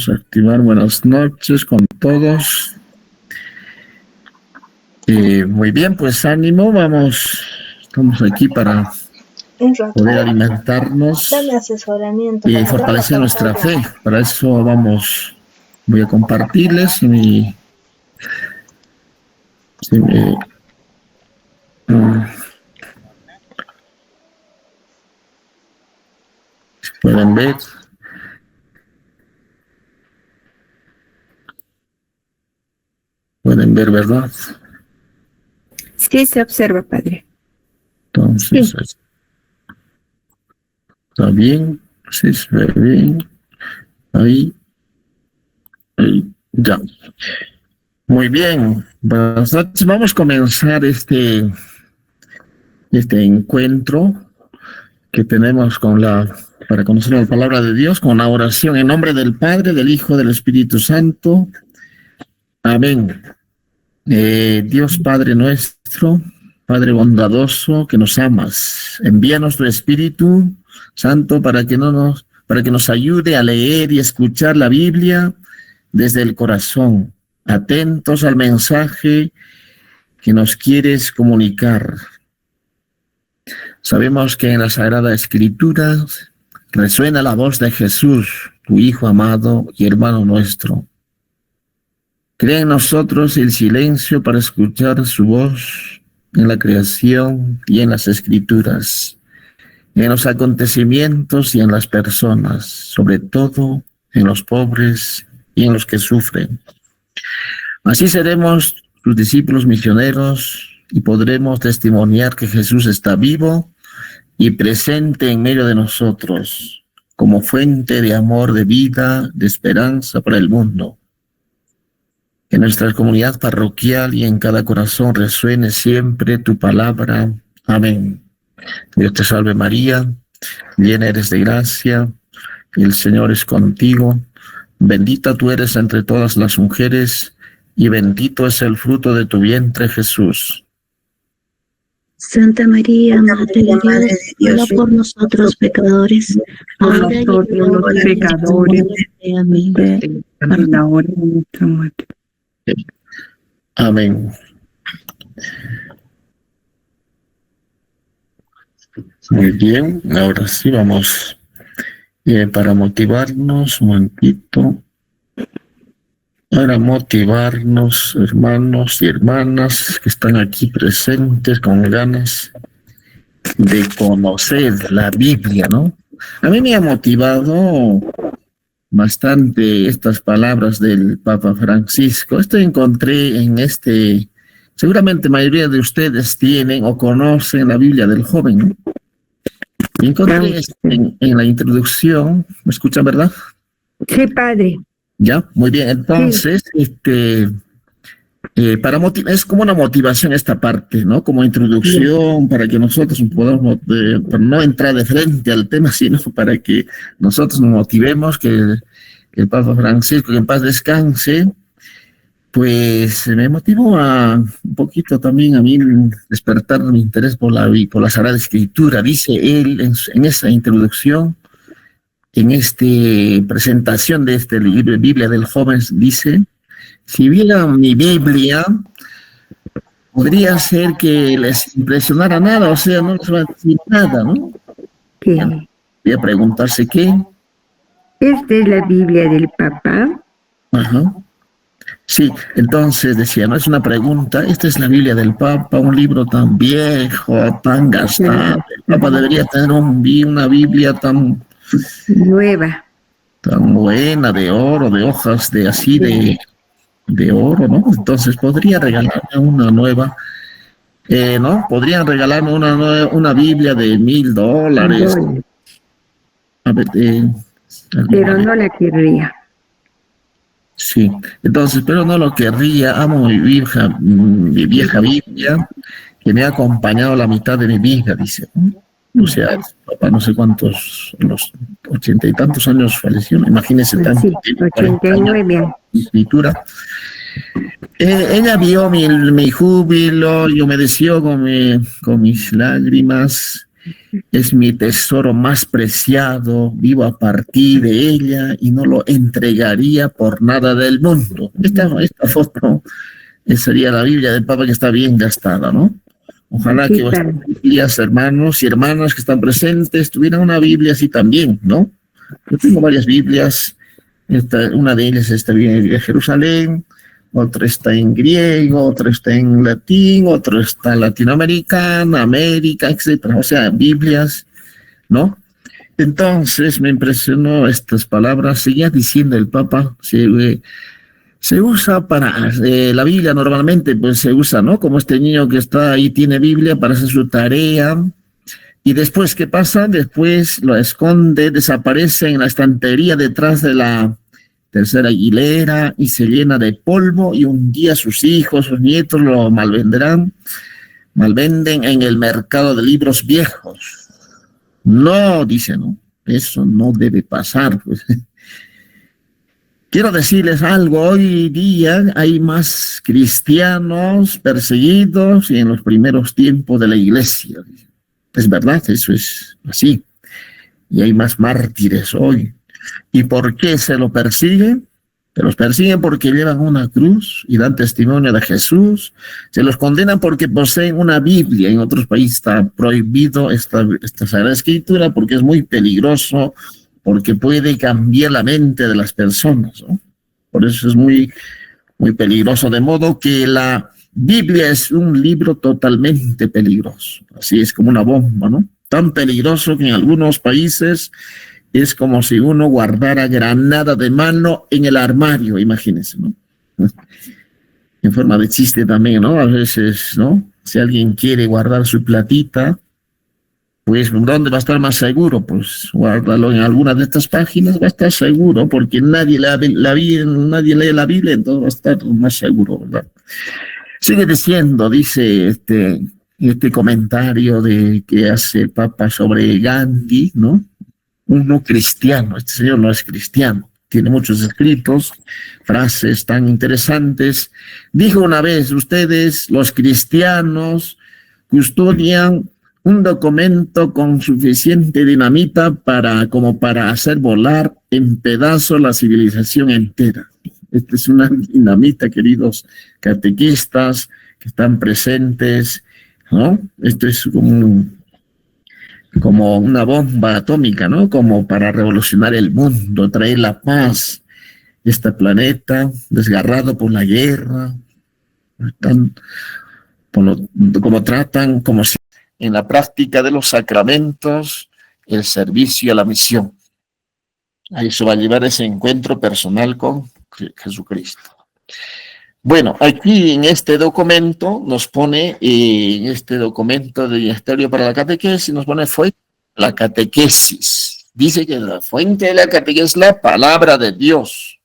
Vamos a activar buenas noches con todos. Muy bien, pues ánimo, estamos aquí para poder alimentarnos y fortalecer nuestra fe. Para eso voy a compartirles pueden ver. Pueden ver, ¿verdad? Sí, se observa, padre. Entonces, sí. ¿Está bien? Sí, se ve bien. Ahí, ya. Muy bien. Buenas noches. Vamos a comenzar este encuentro que tenemos para conocer la palabra de Dios, con la oración en nombre del Padre, del Hijo, del Espíritu Santo. Amén. Dios Padre nuestro, Padre bondadoso, que nos amas, envíanos tu Espíritu Santo para que nos ayude a leer y escuchar la Biblia desde el corazón, atentos al mensaje que nos quieres comunicar. Sabemos que en la Sagrada Escritura resuena la voz de Jesús, tu Hijo amado y hermano nuestro. Crea en nosotros el silencio para escuchar su voz en la creación y en las Escrituras, en los acontecimientos y en las personas, sobre todo en los pobres y en los que sufren. Así seremos tus discípulos misioneros y podremos testimoniar que Jesús está vivo y presente en medio de nosotros, como fuente de amor, de vida, de esperanza para el mundo. Que en nuestra comunidad parroquial y en cada corazón resuene siempre tu palabra. Amén. Dios te salve María, llena eres de gracia, el Señor es contigo. Bendita tú eres entre todas las mujeres, y bendito es el fruto de tu vientre, Jesús. Santa María, Madre de Dios, ruega por nosotros pecadores, ahora y en la hora de nuestra muerte. Amén. Para la hora de nuestra muerte. Amén. Muy bien, ahora sí vamos para motivarnos un momentito. Para motivarnos, hermanos y hermanas que están aquí presentes con ganas de conocer la Biblia, ¿no? A mí me ha motivado bastante estas palabras del Papa Francisco. Esto encontré seguramente mayoría de ustedes tienen o conocen la Biblia del joven, ¿no? Encontré en la introducción, ¿me escuchan, verdad? Sí, padre. Ya, muy bien. Entonces, sí. Es como una motivación esta parte, ¿no? Como introducción, para que nosotros podamos, para no entrar de frente al tema, sino para que nosotros nos motivemos, que el Papa Francisco, que en paz descanse, pues me motivó un poquito también a mí despertar mi interés por la Sagrada Escritura. Dice él en esta introducción, en esta presentación de este libro, Biblia del Joven, dice: si vieran mi Biblia, podría ser que les impresionara nada, o sea, no les va a decir nada, ¿no? ¿Qué? Voy a preguntarse qué. Esta es la Biblia del Papa. Ajá. Sí, entonces decía, no es una pregunta, esta es la Biblia del Papa, un libro tan viejo, tan gastado. El Papa debería tener una Biblia tan nueva, tan buena, de oro, de hojas de oro, ¿no? Entonces podría regalarme una nueva, ¿no? Podrían regalarme una Biblia de $1,000. A ver, pero no la querría. Sí, entonces, pero no lo querría. Amo mi vieja Biblia, que me ha acompañado la mitad de mi vida, dice. O sea, papá no sé cuántos, los 80 y tantos años falleció, imagínese tanto. Sí, 89. Escritura. Ella vio mi júbilo y humedeció con mis lágrimas es mi tesoro más preciado, vivo a partir de ella y no lo entregaría por nada del mundo. Esta foto sería la Biblia del Papa, que está bien gastada, ¿no? Ojalá Aquí que está. vuestras familias, hermanos y hermanas que están presentes tuvieran una Biblia así también, ¿no? Yo tengo varias Biblias. Una de ellas está bien de Jerusalén, otra está en griego, otra está en latín, otra está en latinoamericana, América, etcétera. O sea, Biblias, ¿no? Entonces me impresionó estas palabras. Seguía diciendo el Papa, se usa para la Biblia normalmente, pues se usa, ¿no? Como este niño que está ahí tiene Biblia para hacer su tarea. Y después, ¿qué pasa? Después lo esconde, desaparece en la estantería detrás de la tercera hilera y se llena de polvo, y un día sus hijos, sus nietos lo malvenden en el mercado de libros viejos. No, dice, no, eso no debe pasar, pues. Quiero decirles algo, hoy día hay más cristianos perseguidos y en los primeros tiempos de la iglesia. Es verdad, eso es así. Y hay más mártires hoy. ¿Y por qué se lo persiguen? Se los persiguen porque llevan una cruz y dan testimonio de Jesús. Se los condenan porque poseen una Biblia. En otros países está prohibido esta Sagrada Escritura porque es muy peligroso, porque puede cambiar la mente de las personas, ¿no? Por eso es muy, muy peligroso. De modo que la Biblia es un libro totalmente peligroso. Así es, como una bomba, ¿no? Tan peligroso que en algunos países es como si uno guardara granada de mano en el armario, imagínense, ¿no? En forma de chiste también, ¿no? A veces, ¿no? Si alguien quiere guardar su platita, pues ¿dónde va a estar más seguro? Pues guárdalo en alguna de estas páginas, va a estar seguro, porque nadie lee la Biblia, entonces va a estar más seguro, ¿verdad? Sigue diciendo, dice este comentario que hace el Papa sobre Gandhi, ¿no? Un no cristiano, este señor no es cristiano, tiene muchos escritos, frases tan interesantes. Dijo una vez, ustedes, los cristianos, custodian un documento con suficiente dinamita como para hacer volar en pedazos la civilización entera. Esta es una dinamita, queridos catequistas que están presentes, ¿no? Esto es como una bomba atómica, ¿no? Como para revolucionar el mundo, traer la paz a este planeta desgarrado por la guerra, como tratan, como si en la práctica de los sacramentos, el servicio a la misión. A eso va a llevar ese encuentro personal con Jesucristo. Bueno, aquí en este documento nos pone, en este documento de Ministerio para la Catequesis, nos pone fuente de la catequesis. Dice que la fuente de la catequesis es la palabra de Dios.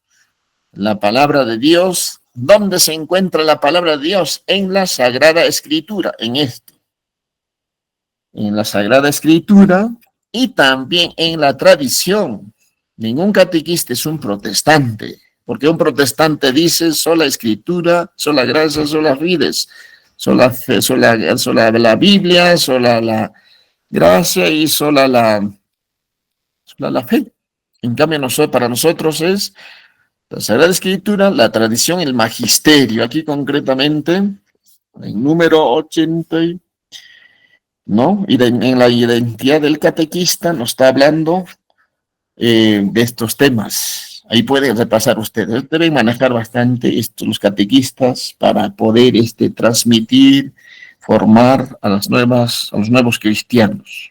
La palabra de Dios, ¿dónde se encuentra la palabra de Dios? En la Sagrada Escritura, en esto. En la Sagrada Escritura y también en la tradición. Ningún catequista es un protestante, porque un protestante dice sola Escritura, sola gracia, sola fides, sola fe, sola la Biblia, sola la gracia y sola la fe. En cambio, para nosotros es la Sagrada Escritura, la tradición, el magisterio. Aquí concretamente, en número 80, ¿no? Y en la identidad del catequista nos está hablando de estos temas. Ahí pueden repasar ustedes. Deben manejar bastante los catequistas para poder transmitir, formar a los nuevos cristianos.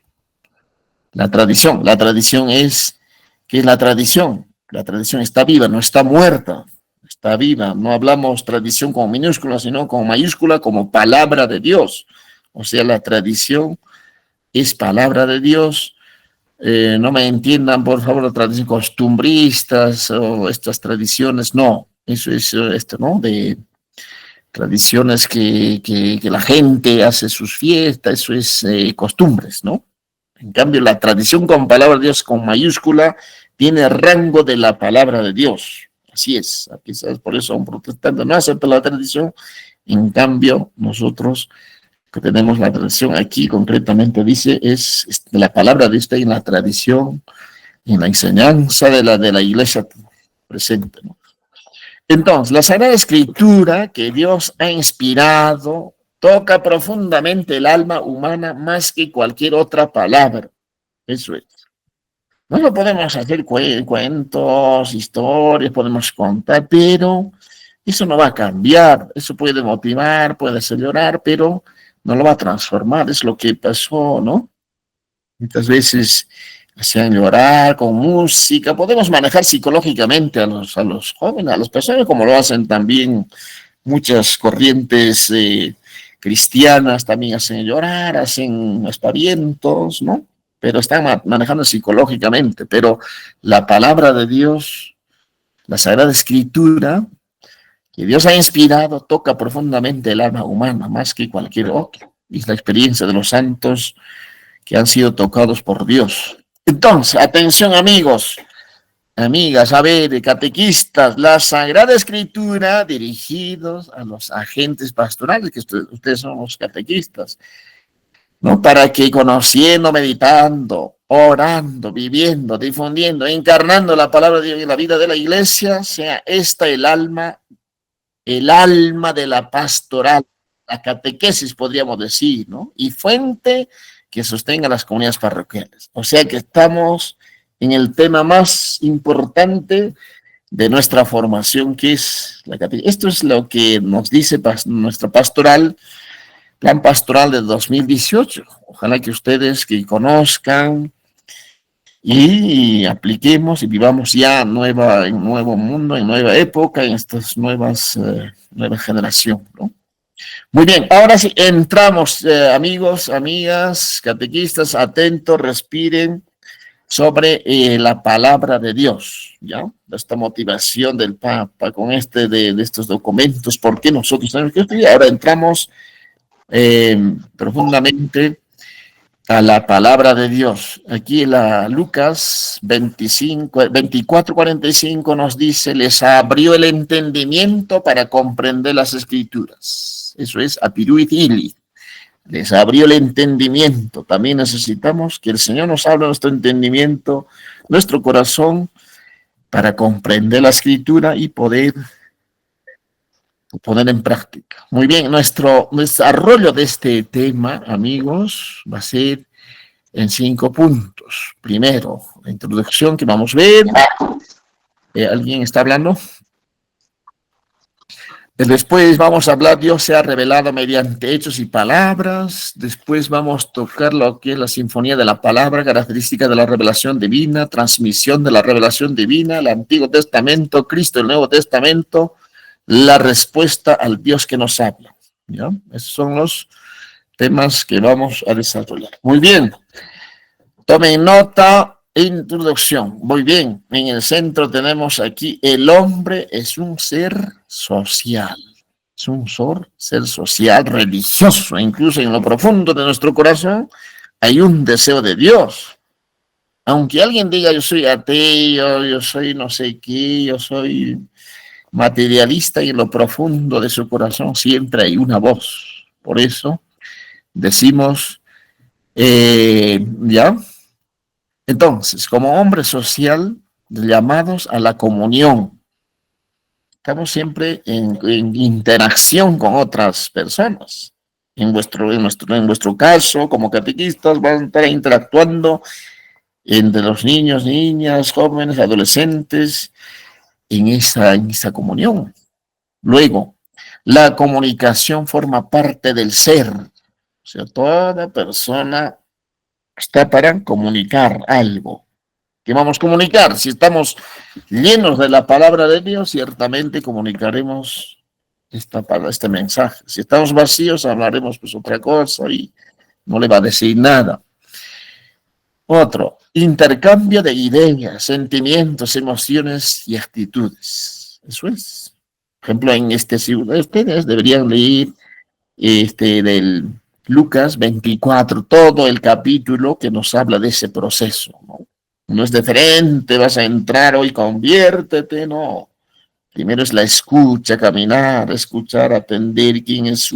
La tradición es, ¿qué es la tradición? La tradición está viva, no está muerta, está viva. No hablamos tradición con minúscula, sino con mayúscula, como palabra de Dios. O sea, la tradición es palabra de Dios. No me entiendan, por favor, las tradiciones costumbristas o estas tradiciones, no. Eso es ¿no? De tradiciones que la gente hace sus fiestas, eso es costumbres, ¿no? En cambio, la tradición con palabra de Dios con mayúscula tiene rango de la palabra de Dios. Así es. Quizás por eso un protestante no acepta la tradición. En cambio, nosotros que tenemos la tradición aquí, concretamente dice, es la palabra de usted en la tradición, en la enseñanza de la iglesia presente, ¿no? Entonces, la Sagrada Escritura que Dios ha inspirado toca profundamente el alma humana más que cualquier otra palabra. Eso es. No lo podemos hacer cuentos, historias, podemos contar, pero eso no va a cambiar. Eso puede motivar, puede hacer llorar, pero no lo va a transformar. Es lo que pasó, ¿no? Muchas veces hacían llorar con música. Podemos manejar psicológicamente a los jóvenes, a las personas, como lo hacen también muchas corrientes cristianas, también hacen llorar, hacen aspavientos, ¿no? Pero están manejando psicológicamente. Pero la palabra de Dios, la Sagrada Escritura, que Dios ha inspirado, toca profundamente el alma humana, más que cualquier otro. Y es la experiencia de los santos que han sido tocados por Dios. Entonces, atención amigos, amigas, a ver, catequistas, la Sagrada Escritura dirigidos a los agentes pastorales, que ustedes son los catequistas, ¿no? Para que conociendo, meditando, orando, viviendo, difundiendo, encarnando la palabra de Dios en la vida de la iglesia, sea esta el alma de la pastoral, la catequesis podríamos decir, ¿no? Y fuente que sostenga las comunidades parroquiales. O sea que estamos en el tema más importante de nuestra formación, que es la catequesis. Esto es lo que nos dice nuestra pastoral, plan pastoral de 2018. Ojalá que ustedes que conozcan y apliquemos y vivamos ya en nuevo mundo, en nueva época, en estas nueva generación, ¿no? Muy bien, ahora sí, entramos, amigos, amigas, catequistas, atentos, respiren sobre la palabra de Dios, ¿ya? Esta motivación del Papa con de estos documentos, ¿por qué nosotros tenemos que estudiar? Ahora entramos profundamente a la palabra de Dios. Aquí la Lucas 24:45 nos dice, les abrió el entendimiento para comprender las escrituras. Eso es apiruit ili. Les abrió el entendimiento. También necesitamos que el Señor nos abra nuestro entendimiento, nuestro corazón, para comprender la escritura y poder poner en práctica. Muy bien, nuestro desarrollo de este tema, amigos, va a ser en 5 puntos. Primero, la introducción que vamos a ver. ¿Alguien está hablando? Después vamos a hablar, Dios se ha revelado mediante hechos y palabras. Después vamos a tocar lo que es la sinfonía de la palabra, característica de la revelación divina, transmisión de la revelación divina, el Antiguo Testamento, Cristo, el Nuevo Testamento, la respuesta al Dios que nos habla. ¿Ya? Esos son los temas que vamos a desarrollar. Muy bien. Tomen nota. Introducción. Muy bien. En el centro tenemos aquí, el hombre es un ser social. Es un ser social, religioso. Incluso en lo profundo de nuestro corazón hay un deseo de Dios. Aunque alguien diga yo soy ateo, yo soy no sé qué, yo soy materialista, y en lo profundo de su corazón siempre hay una voz. Por eso decimos, ¿ya? Entonces, como hombre social, llamados a la comunión. Estamos siempre en interacción con otras personas. En vuestro caso, como catequistas, van a estar interactuando entre los niños, niñas, jóvenes, adolescentes, en esa comunión. Luego, la comunicación forma parte del ser. O sea, toda persona está para comunicar algo. ¿Qué vamos a comunicar? Si estamos llenos de la palabra de Dios, ciertamente comunicaremos este mensaje. Si estamos vacíos, hablaremos pues otra cosa y no le va a decir nada. Otro, intercambio de ideas, sentimientos, emociones y actitudes. Eso es. Por ejemplo, en ustedes deberían leer del Lucas 24, todo el capítulo que nos habla de ese proceso, ¿no? No es diferente, vas a entrar hoy, conviértete, no. Primero es la escucha, caminar, escuchar, atender quién es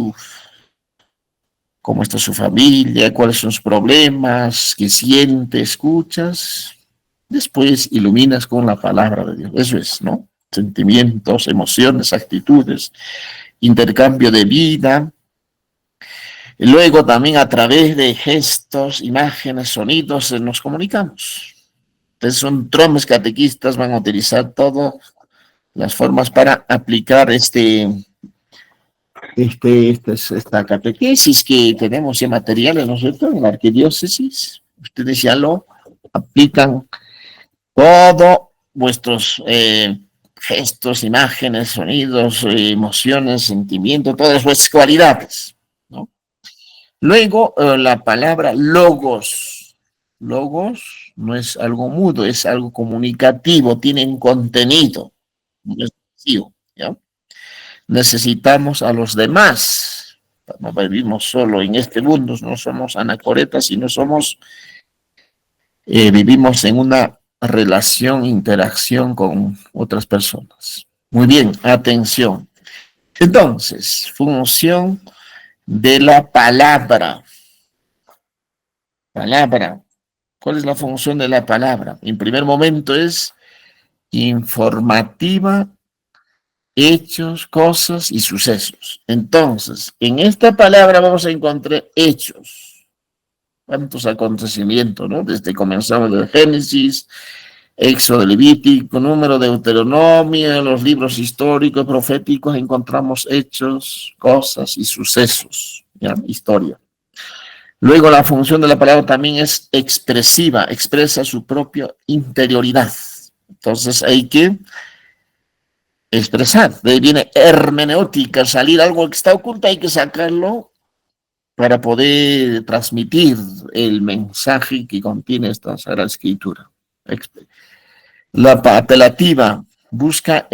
cómo está su familia, cuáles son sus problemas, qué siente, escuchas. Después iluminas con la palabra de Dios. Eso es, ¿no? Sentimientos, emociones, actitudes, intercambio de vida. Y luego también a través de gestos, imágenes, sonidos nos comunicamos. Entonces son tromes catequistas, van a utilizar todas las formas para aplicar esta catequesis que tenemos ya materiales, ¿no es cierto? En la arquidiócesis. Ustedes ya lo aplican todos vuestros gestos, imágenes, sonidos, emociones, sentimientos, todas vuestras cualidades, ¿no? Luego, la palabra logos. Logos no es algo mudo, es algo comunicativo, tiene un contenido. No es vacío, ¿ya? Necesitamos a los demás. No vivimos solo en este mundo, no somos anacoretas, sino vivimos en una relación, interacción con otras personas. Muy bien, atención. Entonces, función de la palabra. Palabra. ¿Cuál es la función de la palabra? En primer momento es informativa, hechos, cosas y sucesos. Entonces, en esta palabra vamos a encontrar hechos. ¿Cuántos acontecimientos, no? Desde comenzamos de Génesis, Éxodo, Levítico, Número, Deuteronomio, los libros históricos, proféticos, encontramos hechos, cosas y sucesos, ¿ya? Historia. Luego la función de la palabra también es expresiva, expresa su propia interioridad. Entonces hay que expresar, de ahí viene hermenéutica, salir algo que está oculto, hay que sacarlo para poder transmitir el mensaje que contiene esta Sagrada Escritura. La apelativa busca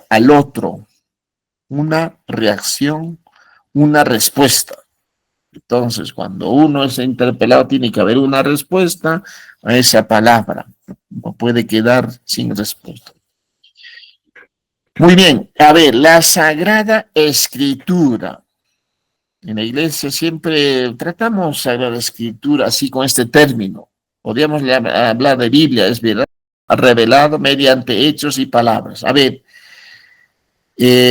al otro, una reacción, una respuesta. Entonces, cuando uno es interpelado, tiene que haber una respuesta a esa palabra. No puede quedar sin respuesta. Muy bien, a ver, la Sagrada Escritura. En la iglesia siempre tratamos Sagrada Escritura así con este término. Podríamos hablar de Biblia, es verdad, revelado mediante hechos y palabras. A ver,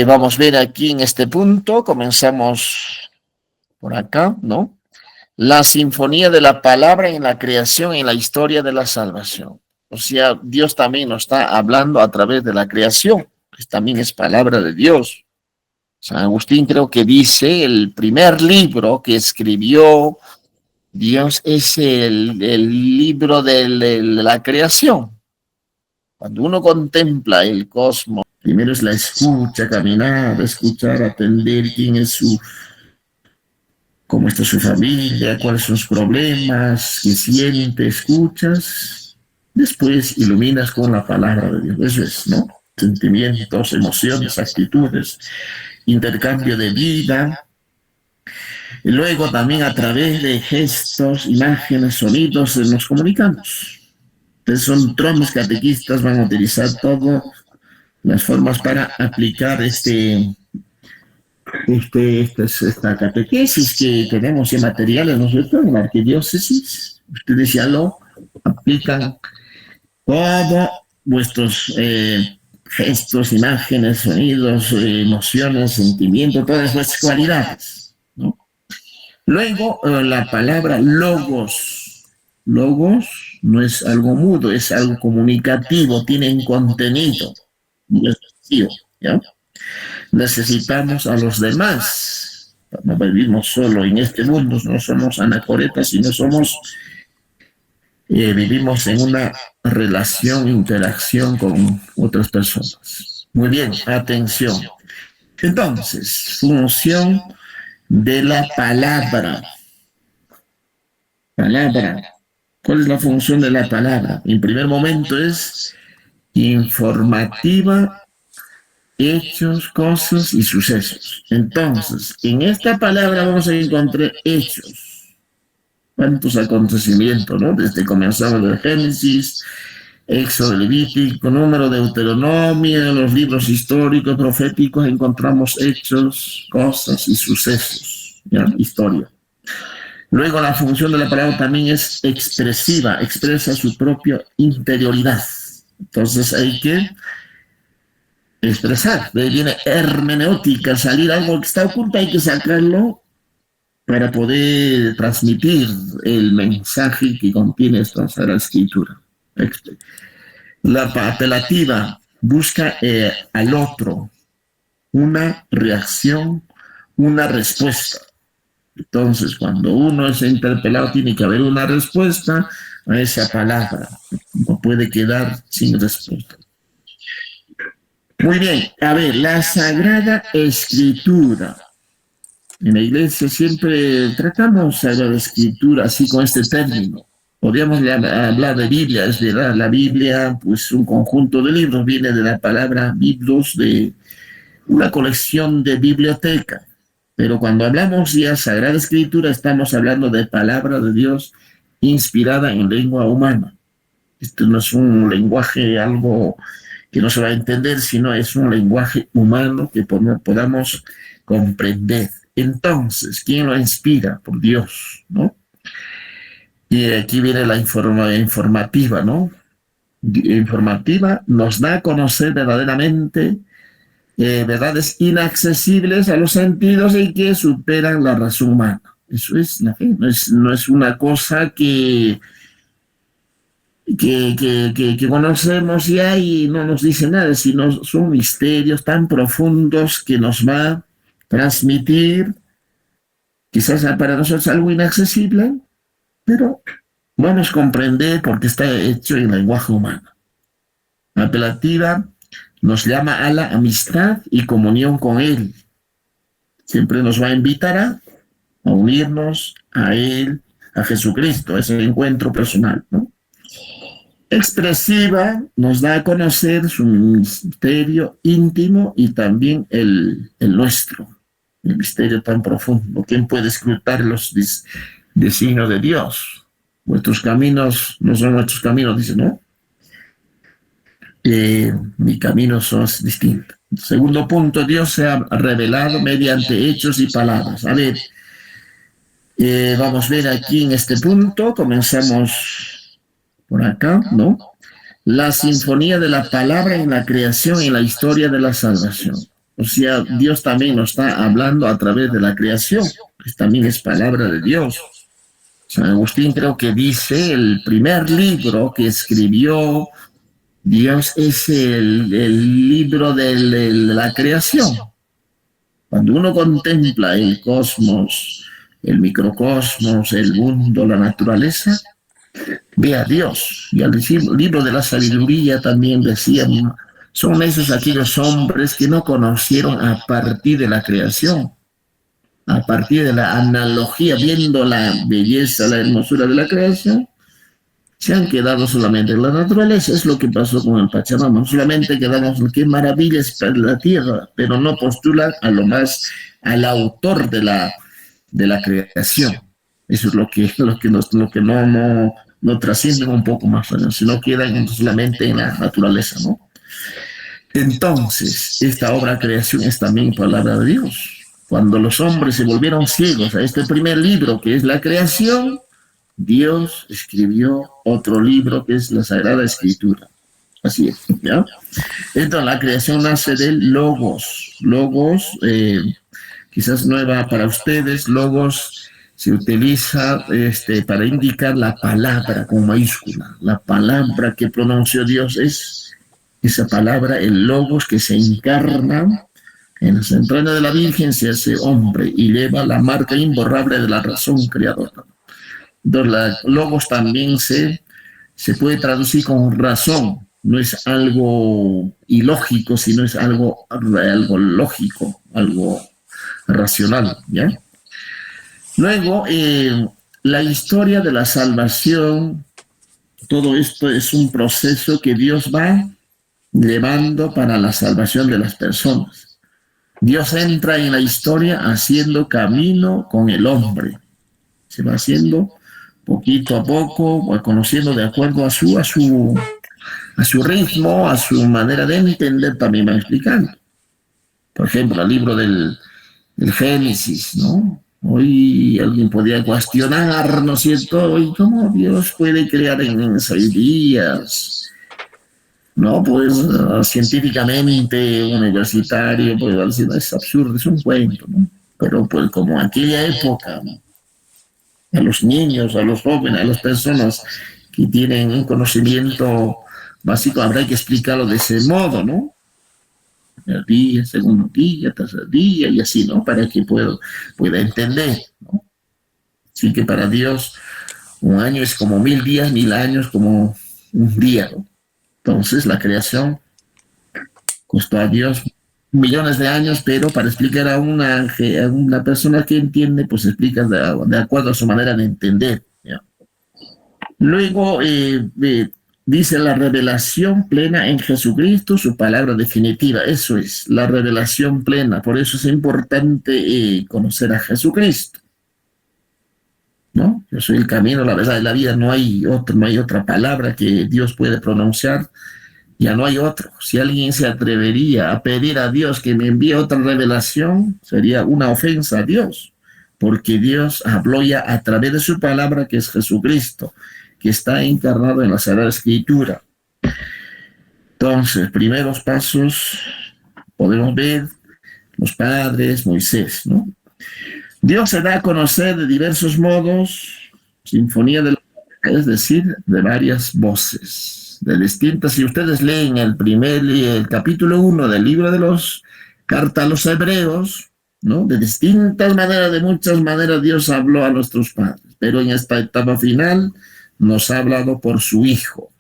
vamos a ver aquí en este punto, comenzamos por acá, ¿no? La sinfonía de la palabra en la creación, en la historia de la salvación. O sea, Dios también nos está hablando a través de la creación, que también es palabra de Dios. San Agustín creo que dice, el primer libro que escribió Dios es el libro de la creación. Cuando uno contempla el cosmos, primero es la escucha, caminar, escuchar, atender quién es cómo está su familia, cuáles son sus problemas, qué siente, escuchas. Después iluminas con la palabra de Dios. Eso es, ¿no? Sentimientos, emociones, actitudes, intercambio de vida. Y luego también a través de gestos, imágenes, sonidos nos comunicamos. Entonces son tromes catequistas, van a utilizar todas las formas para aplicar esta catequesis que tenemos en materiales, ¿no es cierto? En la arquidiócesis. Ustedes ya lo aplican todos vuestros gestos, imágenes, sonidos, emociones, sentimientos, todas vuestras cualidades, ¿no? Luego, la palabra logos. Logos no es algo mudo, es algo comunicativo, tiene un contenido. No es vacío, ¿ya? Necesitamos a los demás. No vivimos solo en este mundo, no somos anacoretas, sino vivimos en una relación, interacción con otras personas. Muy bien, atención. Entonces, función de la palabra. Palabra. ¿Cuál es la función de la palabra? En primer momento es informativa, hechos, cosas y sucesos. Entonces, en esta palabra vamos a encontrar hechos. ¿Cuántos acontecimientos, no? Desde comenzamos de Génesis, Éxodo, Levítico, Número, Deuteronomio, los libros históricos, proféticos, encontramos hechos, cosas y sucesos, ¿ya? Historia. Luego la función de la palabra también es expresiva, expresa su propia interioridad. Entonces hay que expresar. De ahí viene hermenéutica, salir algo que está oculto, hay que sacarlo para poder transmitir el mensaje que contiene esta Sagrada Escritura. La apelativa busca al otro una reacción, una respuesta. Entonces, cuando uno es interpelado, tiene que haber una respuesta a esa palabra. No puede quedar sin respuesta. Muy bien, a ver, la Sagrada Escritura. En la iglesia siempre tratamos Sagrada Escritura así con este término. Podríamos hablar de Biblia, es verdad, la Biblia, pues un conjunto de libros, viene de la palabra biblos, de una colección de biblioteca. Pero cuando hablamos ya Sagrada Escritura, estamos hablando de palabra de Dios inspirada en lengua humana. Esto no es un lenguaje algo que no se va a entender, sino es un lenguaje humano que podamos comprender. Entonces, ¿quién lo inspira? Por Dios, ¿no? Y aquí viene la informativa, ¿no? Informativa nos da a conocer verdaderamente verdades inaccesibles a los sentidos y que superan la razón humana. Eso es la fe, no es una cosa que conocemos ya y no nos dice nada, sino son misterios tan profundos que nos va a transmitir, quizás para nosotros algo inaccesible, pero vamos a comprender porque está hecho en lenguaje humano. La apelativa nos llama a la amistad y comunión con Él. Siempre nos va a invitar a unirnos a Él, a Jesucristo, ese encuentro personal, ¿no? Expresiva nos da a conocer su misterio íntimo y también el nuestro, el misterio tan profundo. ¿Quién puede escrutar los designios de Dios? Vuestros caminos no son nuestros caminos, dice, ¿no? Mi camino son distintos. Segundo punto, Dios se ha revelado mediante hechos y palabras. A ver, vamos a ver aquí en este punto, comenzamos por acá, ¿no? La sinfonía de la palabra en la creación y en la historia de la salvación. O sea, Dios también nos está hablando a través de la creación, que también es palabra de Dios. San Agustín creo que dice, el primer libro que escribió Dios es el libro de la creación. Cuando uno contempla el cosmos, el microcosmos, el mundo, la naturaleza, ve a Dios. Y al libro de la sabiduría también decía, son esos aquellos hombres que no conocieron a partir de la creación, a partir de la analogía, viendo la belleza, la hermosura de la creación, se han quedado solamente en la naturaleza. Es lo que pasó con el Pachamama. Solamente quedamos en qué maravilla es la tierra, pero no postulan a lo más al autor de la creación. Eso es lo que no trascienden un poco más allá, sino quedan solamente en la naturaleza, ¿no? Entonces, esta obra creación es también palabra de Dios. Cuando los hombres se volvieron ciegos a este primer libro que es la creación, Dios escribió otro libro que es la Sagrada Escritura. Así es, ¿ya? Entonces, la creación nace del logos. Logos, quizás nueva para ustedes, logos se utiliza para indicar la palabra con mayúscula. La palabra que pronunció Dios es esa palabra, el logos que se encarna en las entrañas de la Virgen, se hace hombre y lleva la marca imborrable de la razón creadora. Entonces, logos también se puede traducir con razón. No es algo ilógico, sino es algo lógico, algo racional, ¿ya? Luego, la historia de la salvación, todo esto es un proceso que Dios va llevando para la salvación de las personas. Dios entra en la historia haciendo camino con el hombre. Se va haciendo poquito a poco, va conociendo de acuerdo a su ritmo, a su manera de entender, también va explicando. Por ejemplo, el libro del Génesis, ¿no? Hoy alguien podría cuestionar, ¿no es cierto? Hoy, ¿cómo Dios puede crear en 6 días? No, pues científicamente, universitario, pues decir, no, es absurdo, es un cuento, ¿no? Pero pues como aquella época, ¿no? A los niños, a los jóvenes, a las personas que tienen un conocimiento básico, habrá que explicarlo de ese modo, ¿no? El día, segundo día, tercer día y así, ¿no? Para que pueda entender, ¿no? Así que para Dios un año es como 1000 días, 1000 años como un día, ¿no? Entonces la creación costó a Dios millones de años, pero para explicar a una persona que entiende, pues explica de acuerdo a su manera de entender, ¿ya? Luego dice la revelación plena en Jesucristo, su palabra definitiva. Eso es, la revelación plena. Por eso es importante conocer a Jesucristo, ¿no? Yo soy el camino, la verdad y la vida. No hay otra palabra que Dios puede pronunciar. Ya no hay otro. Si alguien se atrevería a pedir a Dios que me envíe otra revelación, sería una ofensa a Dios, porque Dios habló ya a través de su palabra, que es Jesucristo, que está encarnado en la Sagrada Escritura. Entonces, primeros pasos, podemos ver los padres, Moisés, ¿no? Dios se da a conocer de diversos modos, sinfonía de es decir, de varias voces, de distintas. Si ustedes leen el capítulo 1 del libro de los carta a los hebreos, ¿no? De distintas maneras, de muchas maneras, Dios habló a nuestros padres, pero en esta etapa final nos ha hablado por su Hijo,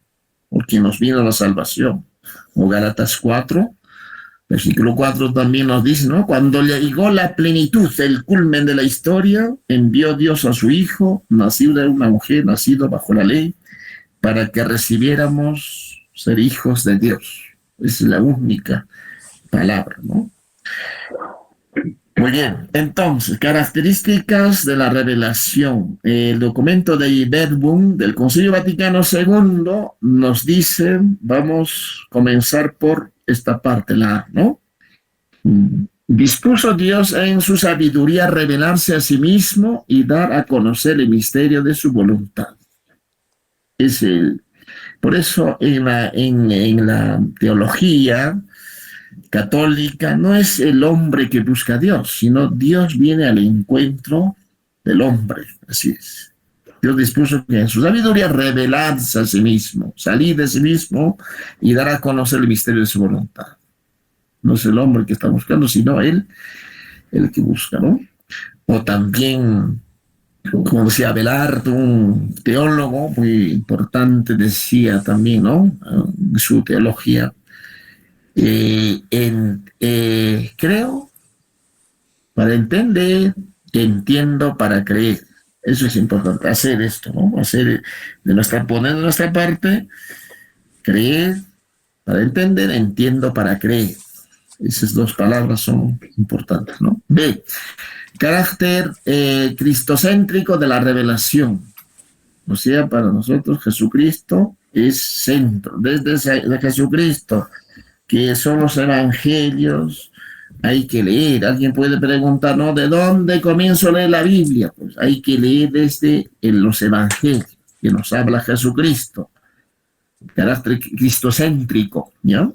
por quien nos vino la salvación. O Gálatas 4, versículo 4 también nos dice, ¿no? Cuando llegó la plenitud, el culmen de la historia, envió Dios a su Hijo, nacido de una mujer, nacido bajo la ley, para que recibiéramos ser hijos de Dios. Esa es la única palabra, ¿no? Muy bien, entonces, características de la revelación. El documento de Verbum del Concilio Vaticano II nos dice, vamos a comenzar por esta parte, la A, ¿no? Dispuso Dios en su sabiduría revelarse a sí mismo y dar a conocer el misterio de su voluntad. Por eso en la teología católica no es el hombre que busca a Dios, sino Dios viene al encuentro del hombre. Así es. Dios dispuso que en su sabiduría revelarse a sí mismo, salir de sí mismo y dar a conocer el misterio de su voluntad. No es el hombre que está buscando, sino él el que busca, ¿no? O también, como decía Abelard, un teólogo muy importante, decía también, ¿no? Su teología, creo para entender, entiendo para creer. Eso es importante, hacer esto, ¿no? Poner de nuestra parte, creer para entender, entiendo para creer. Esas dos palabras son importantes, ¿no? B, carácter cristocéntrico de la revelación. O sea, para nosotros Jesucristo es centro. Desde Jesucristo, que son los evangelios, hay que leer. Alguien puede preguntar, ¿no? ¿De dónde comienzo a leer la Biblia? Pues hay que leer desde los evangelios, que nos habla Jesucristo. Carácter cristocéntrico, ¿ya?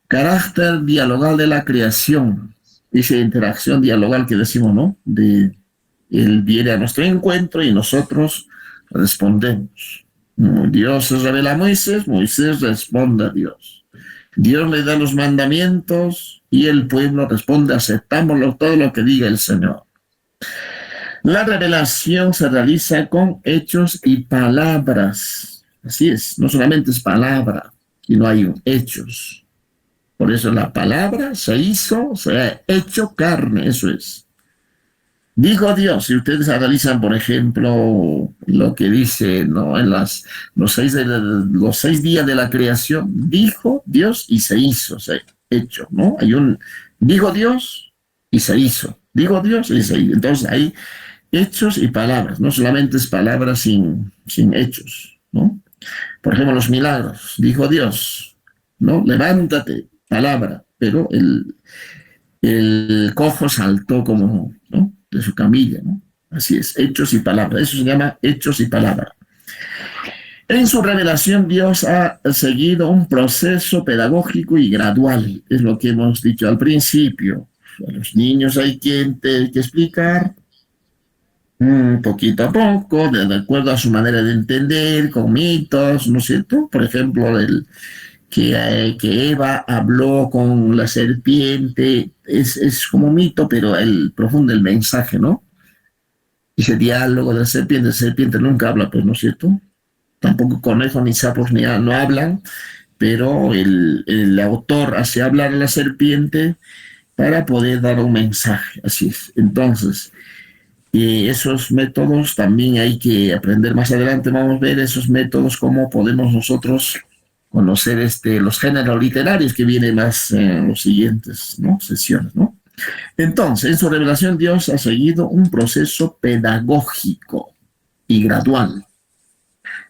Carácter dialogal de la creación, esa interacción dialogal que decimos, ¿no? Él viene a nuestro encuentro y nosotros respondemos. Dios se revela a Moisés, Moisés responde a Dios. Dios le da los mandamientos y el pueblo responde, aceptamos todo lo que diga el Señor. La revelación se realiza con hechos y palabras. Así es, no solamente es palabra, sino hay hechos. Por eso la palabra se ha hecho carne, eso es. Dijo Dios, si ustedes analizan, por ejemplo, lo que dice, ¿no? En los 6 días de la creación, dijo Dios y se hizo, se ha hecho, ¿no? Dijo Dios y se hizo, dijo Dios y se hizo. Entonces hay hechos y palabras, no solamente es palabras sin hechos, ¿no? Por ejemplo, los milagros, dijo Dios, ¿no? Levántate, palabra, pero el cojo saltó como, ¿no? de su camilla, ¿no? Así es, hechos y palabras. Eso se llama hechos y palabras. En su revelación, Dios ha seguido un proceso pedagógico y gradual. Es lo que hemos dicho al principio. A los niños hay que explicar poquito a poco, de acuerdo a su manera de entender, con mitos, ¿no es cierto? Por ejemplo, que Eva habló con la serpiente, es como mito, pero él profunda el mensaje, ¿no? Ese diálogo de la serpiente nunca habla, pues, ¿no es cierto? Tampoco conejos ni sapos no hablan, pero el autor hace hablar a la serpiente para poder dar un mensaje, así es. Entonces, esos métodos también hay que aprender más adelante, vamos a ver esos métodos, cómo podemos nosotros conocer los géneros literarios que vienen más en los siguientes, ¿no? Sesiones, ¿no? Entonces, en su revelación Dios ha seguido un proceso pedagógico y gradual.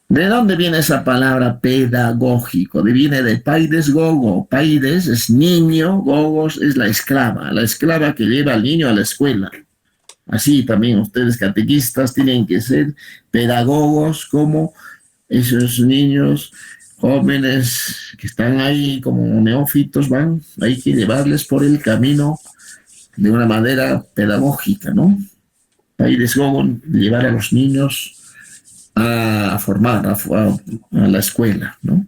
¿De dónde viene esa palabra pedagógico? Viene de paides gogo. Paides es niño, gogos es la esclava que lleva al niño a la escuela. Así también ustedes catequistas tienen que ser pedagogos como esos niños jóvenes que están ahí como neófitos, hay que llevarles por el camino de una manera pedagógica, ¿no? Paides gogo, llevar a los niños a formar, a la escuela, ¿no?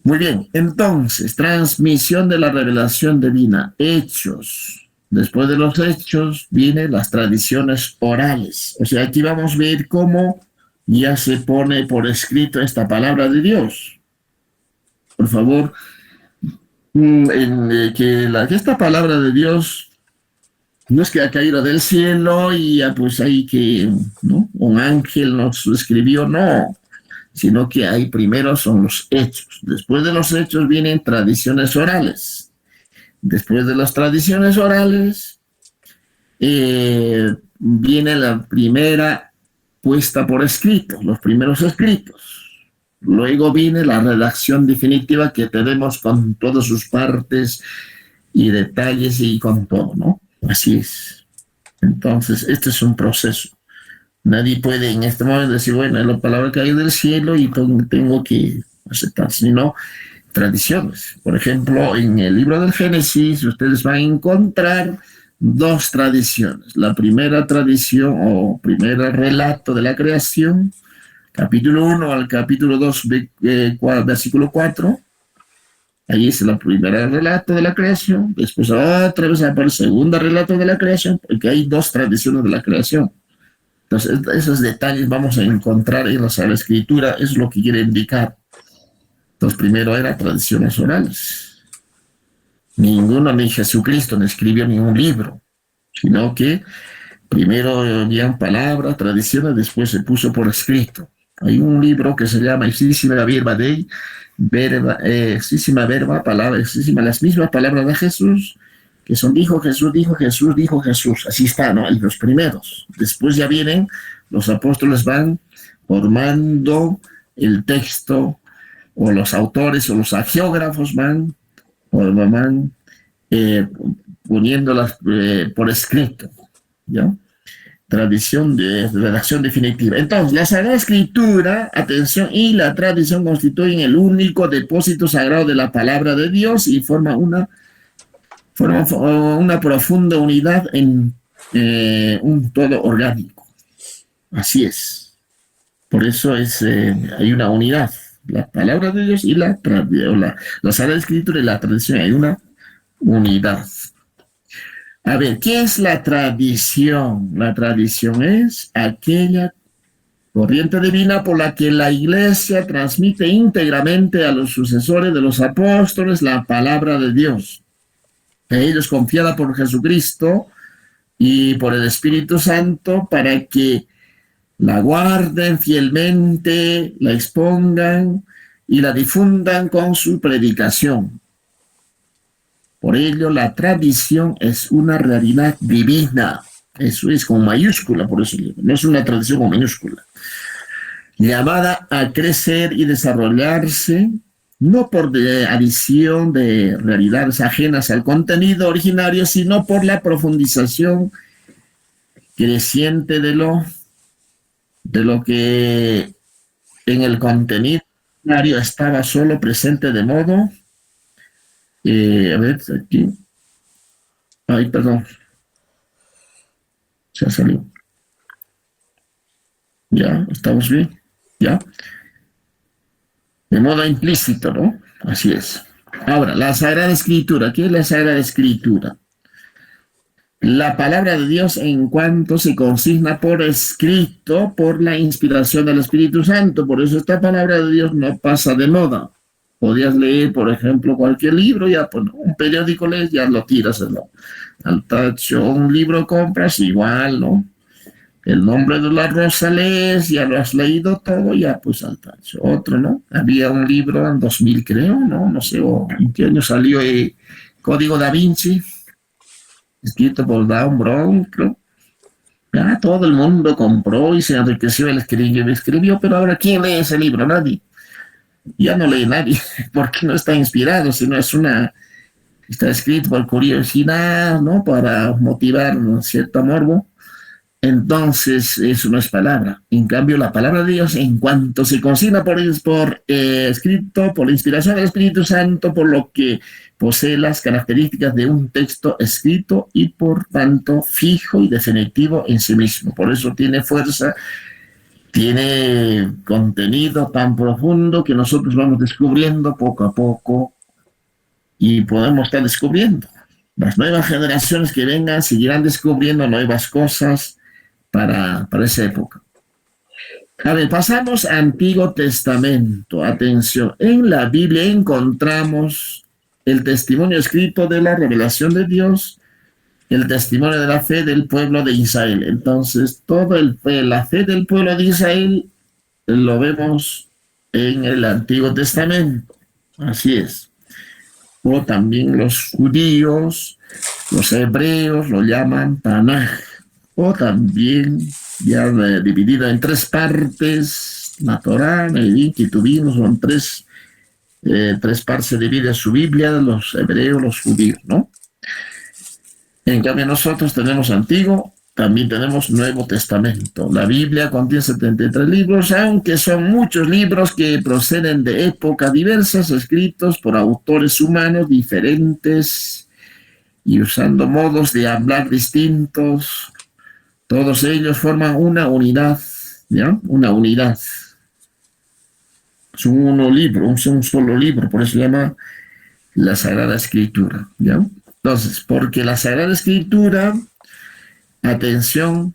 Muy bien, entonces, transmisión de la revelación divina, hechos. Después de los hechos vienen las tradiciones orales. O sea, aquí vamos a ver cómo ya se pone por escrito esta palabra de Dios. Por favor, que esta palabra de Dios no es que ha caído del cielo y ya pues ahí que, ¿no? Un ángel nos escribió, no, sino que ahí primero son los hechos. Después de los hechos vienen tradiciones orales. Después de las tradiciones orales viene la primera puesta por escrito, los primeros escritos. Luego viene la redacción definitiva que tenemos con todas sus partes y detalles y con todo, ¿no? Así es. Entonces, este es un proceso. Nadie puede en este momento decir, bueno, es la palabra que hay del cielo y tengo que aceptar, sino tradiciones. Por ejemplo, en el libro del Génesis, ustedes van a encontrar dos tradiciones. La primera tradición o primer relato de la creación, capítulo 1 al capítulo 2, versículo 4. Ahí es el primer relato de la creación. Después otra vez aparece el segundo relato de la creación, porque hay dos tradiciones de la creación. Entonces, esos detalles vamos a encontrar en la Sagrada Escritura, es lo que quiere indicar. Entonces, primero eran tradiciones orales. Ninguno, ni Jesucristo, no escribió ningún libro, sino que primero habían palabras, tradiciones, después se puso por escrito. Hay un libro que se llama Exísima Verba Dei, Exísima Verba, palabra, Exísima, las mismas palabras de Jesús, que son dijo Jesús, dijo Jesús, dijo Jesús. Así está, ¿no? Y los primeros. Después ya vienen, los apóstoles van formando el texto, o los autores o los agiógrafos van poniéndolas por escrito, ¿ya? Tradición de redacción definitiva. Entonces, la Sagrada Escritura, atención, y la tradición constituyen el único depósito sagrado de la palabra de Dios y forma una profunda unidad en un todo orgánico. Así es. Por eso hay una unidad. La palabra de Dios y la Sagrada Escritura y la tradición, hay una unidad. A ver, ¿qué es la tradición? La tradición es aquella corriente divina por la que la Iglesia transmite íntegramente a los sucesores de los apóstoles la palabra de Dios. A ellos confiada por Jesucristo y por el Espíritu Santo para que la guarden fielmente, la expongan y la difundan con su predicación. Por ello, la tradición es una realidad divina. Eso es con mayúscula, por eso no es una tradición con minúscula. Llamada a crecer y desarrollarse, no por adición de realidades ajenas al contenido originario, sino por la profundización creciente de lo que en el contenido estaba solo presente de modo, a ver, aquí, ay, perdón, se ha salido. Ya, estamos bien, ya. De modo implícito, ¿no? Así es. Ahora, la Sagrada Escritura. ¿Qué es la Sagrada Escritura? La palabra de Dios en cuanto se consigna por escrito por la inspiración del Espíritu Santo. Por eso esta palabra de Dios no pasa de moda. Podías leer, por ejemplo, cualquier libro, ya pues, un periódico lees, ya lo tiras al tacho. Un libro compras, igual, ¿no? El nombre de la rosa lees, ya lo has leído todo, ya pues al tacho. Otro, ¿no? Había un libro en 2000, creo, ¿no? No sé, o en qué año salió Código Da Vinci, escrito por Dan Brown, creo. Ya todo el mundo compró y se enriqueció, él escribió, pero ahora ¿quién lee ese libro? Nadie. Ya no lee nadie, porque no está inspirado, sino está escrito por curiosidad, ¿no? Para motivar un cierto morbo. Entonces, eso no es palabra. En cambio, la palabra de Dios, en cuanto se consigna por escrito, por la inspiración del Espíritu Santo, por lo que posee las características de un texto escrito y, por tanto, fijo y definitivo en sí mismo. Por eso tiene fuerza, tiene contenido tan profundo que nosotros vamos descubriendo poco a poco y podemos estar descubriendo. Las nuevas generaciones que vengan seguirán descubriendo nuevas cosas para esa época. A ver, pasamos a Antiguo Testamento. Atención, en la Biblia encontramos el testimonio escrito de la revelación de Dios, el testimonio de la fe del pueblo de Israel. Entonces, la fe del pueblo de Israel lo vemos en el Antiguo Testamento. Así es. O también los judíos, los hebreos lo llaman Tanaj. O también ya dividido en 3 partes, la Torá, Nevi'im, Ketuvim, son 3 partes se divide su Biblia, los hebreos, los judíos, ¿no? En cambio nosotros tenemos Antiguo, también tenemos Nuevo Testamento. La Biblia contiene 73 libros, aunque son muchos libros que proceden de épocas diversas, escritos por autores humanos diferentes y usando modos de hablar distintos. Todos ellos forman una unidad, ¿ya? Una unidad. Es un solo libro, por eso se llama la Sagrada Escritura, ¿ya? Entonces, porque la Sagrada Escritura, atención,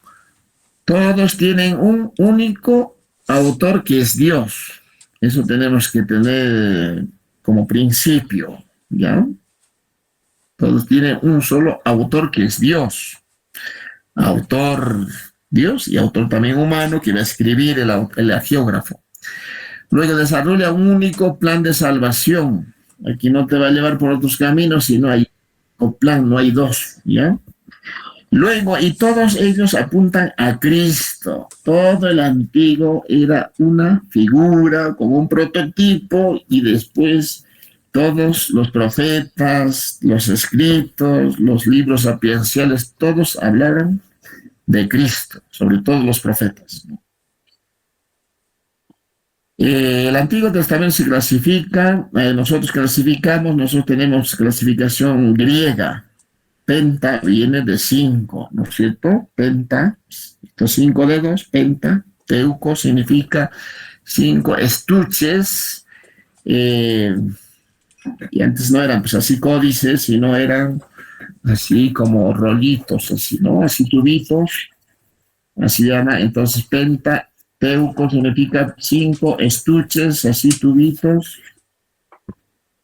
todos tienen un único autor que es Dios. Eso tenemos que tener como principio, ¿ya? Todos tienen un solo autor que es Dios. Autor Dios y autor también humano que va a escribir el agiógrafo. Luego desarrolla un único plan de salvación. Aquí no te va a llevar por otros caminos, sino hay un plan, no hay dos, ¿ya? Luego, y todos ellos apuntan a Cristo. Todo el antiguo era una figura, como un prototipo, y después todos los profetas, los escritos, los libros sapienciales, todos hablaron de Cristo, sobre todo los profetas, ¿no? El Antiguo Testamento se clasifica, nosotros tenemos clasificación griega. Penta viene de 5, ¿no es cierto? Penta, estos 5 dedos, penta, teuco significa 5 estuches, y antes no eran pues así códices, sino eran así como rollitos, así, ¿no? Así tubitos, así llama. Entonces, penta, teuco significa 5 estuches, así tubitos.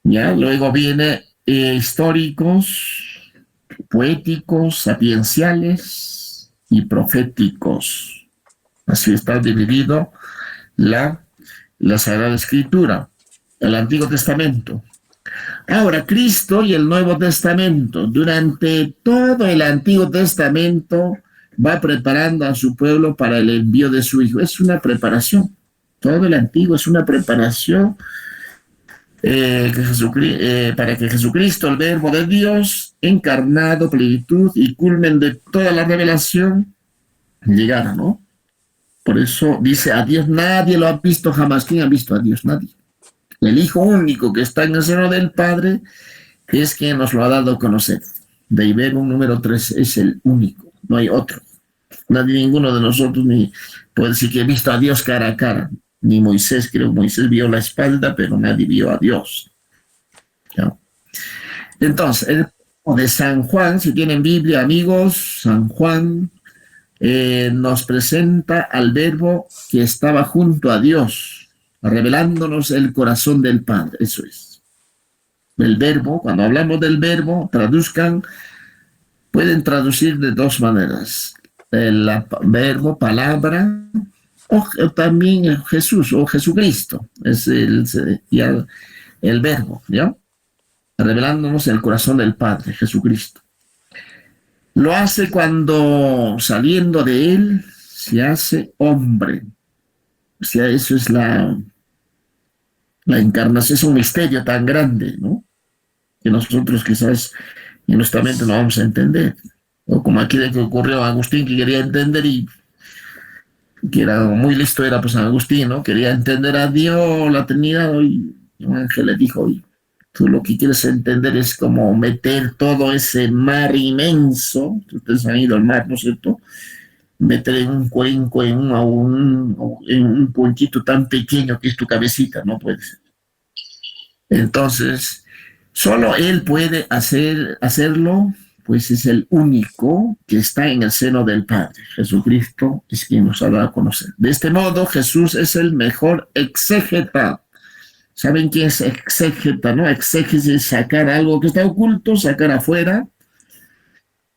Ya, luego viene históricos, poéticos, sapienciales y proféticos. Así está dividido la Sagrada Escritura, el Antiguo Testamento. Ahora, Cristo y el Nuevo Testamento, durante todo el Antiguo Testamento, va preparando a su pueblo para el envío de su Hijo. Es una preparación. Todo el Antiguo es una preparación para que Jesucristo, el Verbo de Dios, encarnado, plenitud y culmen de toda la revelación, llegara, ¿no? Por eso dice, a Dios nadie lo ha visto jamás. ¿Quién ha visto a Dios? Nadie. El Hijo único que está en el seno del Padre es quien nos lo ha dado a conocer. Deibero número 3 es el único, no hay otro. Nadie, ninguno de nosotros ni puede decir que he visto a Dios cara a cara. Ni Moisés, creo que Moisés vio la espalda, pero nadie vio a Dios. ¿Ya? Entonces, el de San Juan, si tienen Biblia, amigos, San Juan nos presenta al Verbo que estaba junto a Dios, revelándonos el corazón del Padre. Eso es. El Verbo, cuando hablamos del Verbo, pueden traducir de dos maneras. El verbo, palabra, o también Jesús o Jesucristo. Es el Verbo, ¿ya? Revelándonos el corazón del Padre, Jesucristo. Lo hace cuando, saliendo de él, se hace hombre. O sea, eso es la encarnación, es un misterio tan grande, ¿no? Que nosotros quizás en nuestra mente no vamos a entender. O como aquí de que ocurrió a Agustín, que quería entender y que era muy listo, era pues San Agustín, ¿no? Quería entender a Dios, la Trinidad, y un ángel le dijo, oye, tú lo que quieres entender es como meter todo ese mar inmenso, ustedes han ido al mar, ¿no es cierto? Meter en un cuenco, en un puntito tan pequeño que es tu cabecita, no puede ser. Entonces, solo Él puede hacerlo, pues es el único que está en el seno del Padre. Jesucristo es quien nos ha dado a conocer. De este modo, Jesús es el mejor exégeta. ¿Saben qué es exégeta, no? Exégesis es sacar algo que está oculto, sacar afuera.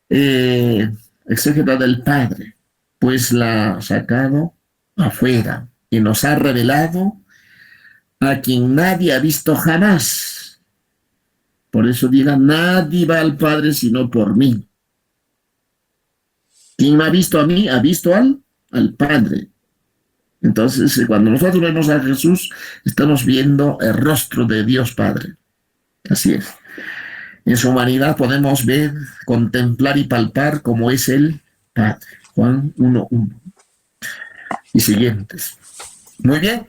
Exégeta del Padre, pues la ha sacado afuera y nos ha revelado a quien nadie ha visto jamás. Por eso diga, nadie va al Padre sino por mí. Quien me ha visto a mí, ha visto al Padre. Entonces, cuando nosotros vemos a Jesús, estamos viendo el rostro de Dios Padre. Así es. En su humanidad podemos ver, contemplar y palpar cómo es el Padre. Juan 1:1. Y siguientes. Muy bien.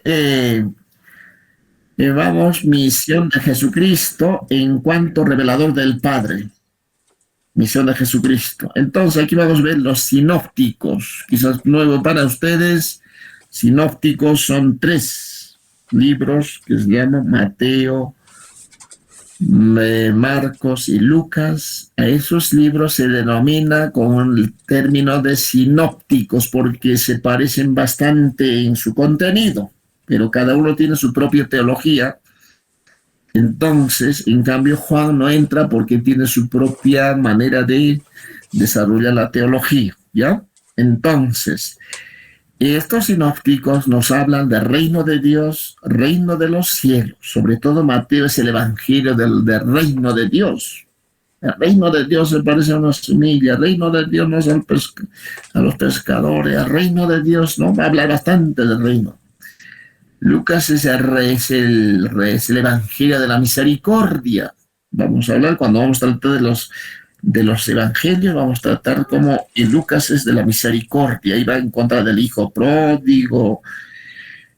Vamos, misión de Jesucristo en cuanto revelador del Padre. Misión de Jesucristo. Entonces, aquí vamos a ver los sinópticos. Quizás nuevo para ustedes. Sinópticos son 3 libros que se llaman Mateo, Marcos y Lucas. A esos libros se denomina con el término de sinópticos porque se parecen bastante en su contenido, pero cada uno tiene su propia teología. Entonces, en cambio, Juan no entra porque tiene su propia manera de desarrollar la teología, ¿ya? Entonces, estos sinópticos nos hablan del reino de Dios, reino de los cielos. Sobre todo Mateo es el evangelio del reino de Dios. El reino de Dios se parece a una semilla, el reino de Dios no es a los pescadores, el reino de Dios no va a hablar bastante del reino. Lucas es el evangelio de la misericordia. Vamos a hablar cuando vamos a tratar de los evangelios, vamos a tratar como Lucas es de la misericordia, y va en contra del hijo pródigo,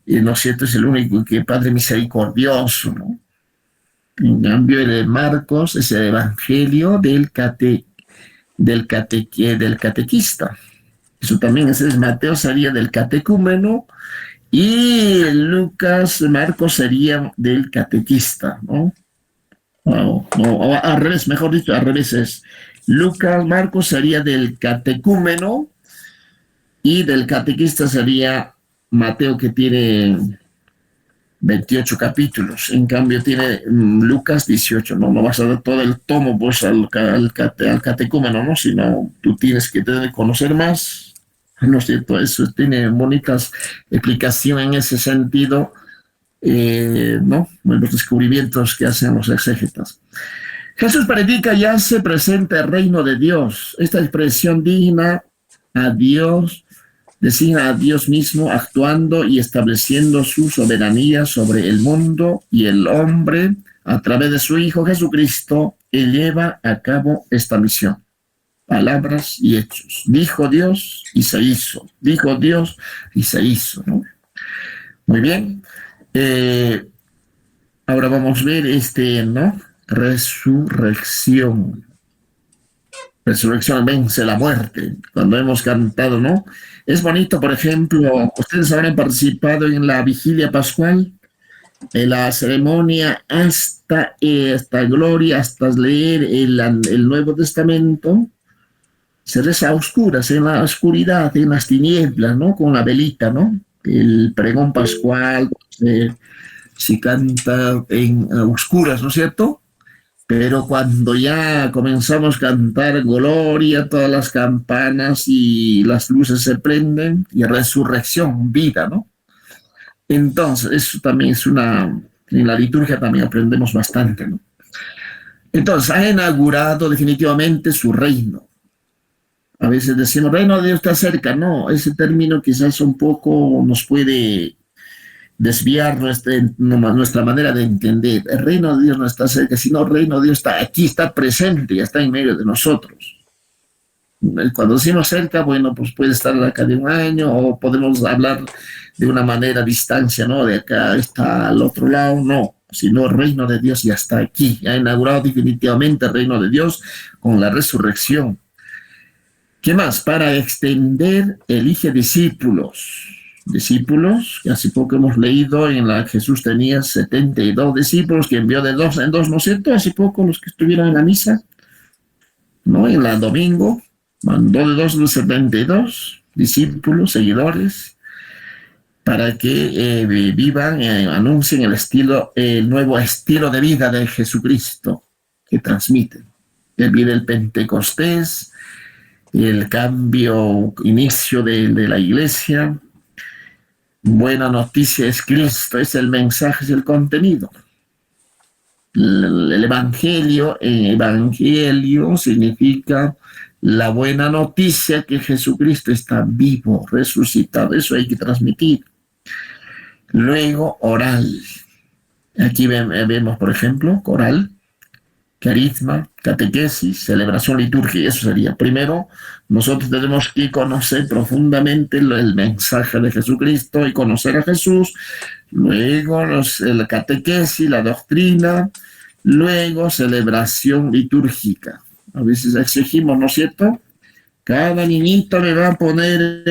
y no es cierto, es el único que Padre misericordioso, ¿no? En cambio, el de Marcos es el evangelio del catequista. Eso también es Mateo sería del catecúmeno, y Marcos sería del catequista, ¿no? No, al revés, mejor dicho, al revés es Marcos sería del catecúmeno y del catequista sería Mateo, que tiene 28 capítulos. En cambio tiene Lucas 18. No vas a dar todo el tomo pues al catecúmeno, ¿no? Sino tú tienes que conocer más, ¿no es cierto? Eso tiene bonitas explicaciones en ese sentido. ¿No? Los descubrimientos que hacen los exégetas. Jesús predica y hace presente el reino de Dios. Esta expresión designa a Dios mismo actuando y estableciendo su soberanía sobre el mundo y el hombre a través de su Hijo Jesucristo, que lleva a cabo esta misión. palabras y hechos. Dijo Dios y se hizo. Dijo Dios y se hizo, ¿no? Muy bien. Ahora vamos a ver ¿no? Resurrección. Resurrección vence la muerte. Cuando hemos cantado, ¿no? Es bonito, por ejemplo, ustedes habrán participado en la vigilia pascual, en la ceremonia hasta gloria, hasta leer el Nuevo Testamento. Se reza a oscuras, en la oscuridad, en las tinieblas, ¿no? Con la velita, ¿no? El pregón pascual se canta en oscuras, ¿no es cierto? Pero cuando ya comenzamos a cantar gloria, todas las campanas y las luces se prenden, y resurrección, vida, ¿no? Entonces, eso también es en la liturgia también aprendemos bastante, ¿no? Entonces, ha inaugurado definitivamente su reino. A veces decimos, reino de Dios está cerca. No, ese término quizás un poco nos puede desviar nuestra manera de entender. El reino de Dios no está cerca, sino el reino de Dios está aquí, está presente, ya está en medio de nosotros. Cuando decimos cerca, bueno, pues puede estar acá de un año, o podemos hablar de una manera a distancia, ¿no? De acá está al otro lado, no, sino el reino de Dios ya está aquí, ya ha inaugurado definitivamente el reino de Dios con la resurrección. ¿Qué más? Para extender, elige discípulos. Discípulos, que hace poco hemos leído en la Jesús tenía 72 discípulos, que envió de dos en dos, ¿no es cierto? Hace poco los que estuvieron en la misa, ¿no? En la domingo, mandó de 2 a 72 discípulos, seguidores, para que vivan, anuncien el nuevo estilo de vida de Jesucristo que transmiten. Viene el Pentecostés, el cambio, inicio de la iglesia. Buena noticia es Cristo, es el mensaje, es el contenido. El evangelio significa la buena noticia que Jesucristo está vivo, resucitado. Eso hay que transmitir. Luego, oral. Aquí vemos, por ejemplo, coral, carisma, catequesis, celebración, liturgia. Eso sería. Primero, nosotros tenemos que conocer profundamente el mensaje de Jesucristo y conocer a Jesús. Luego, la catequesis, la doctrina. Luego, celebración litúrgica. A veces exigimos, ¿no es cierto? Cada niñito le va a poner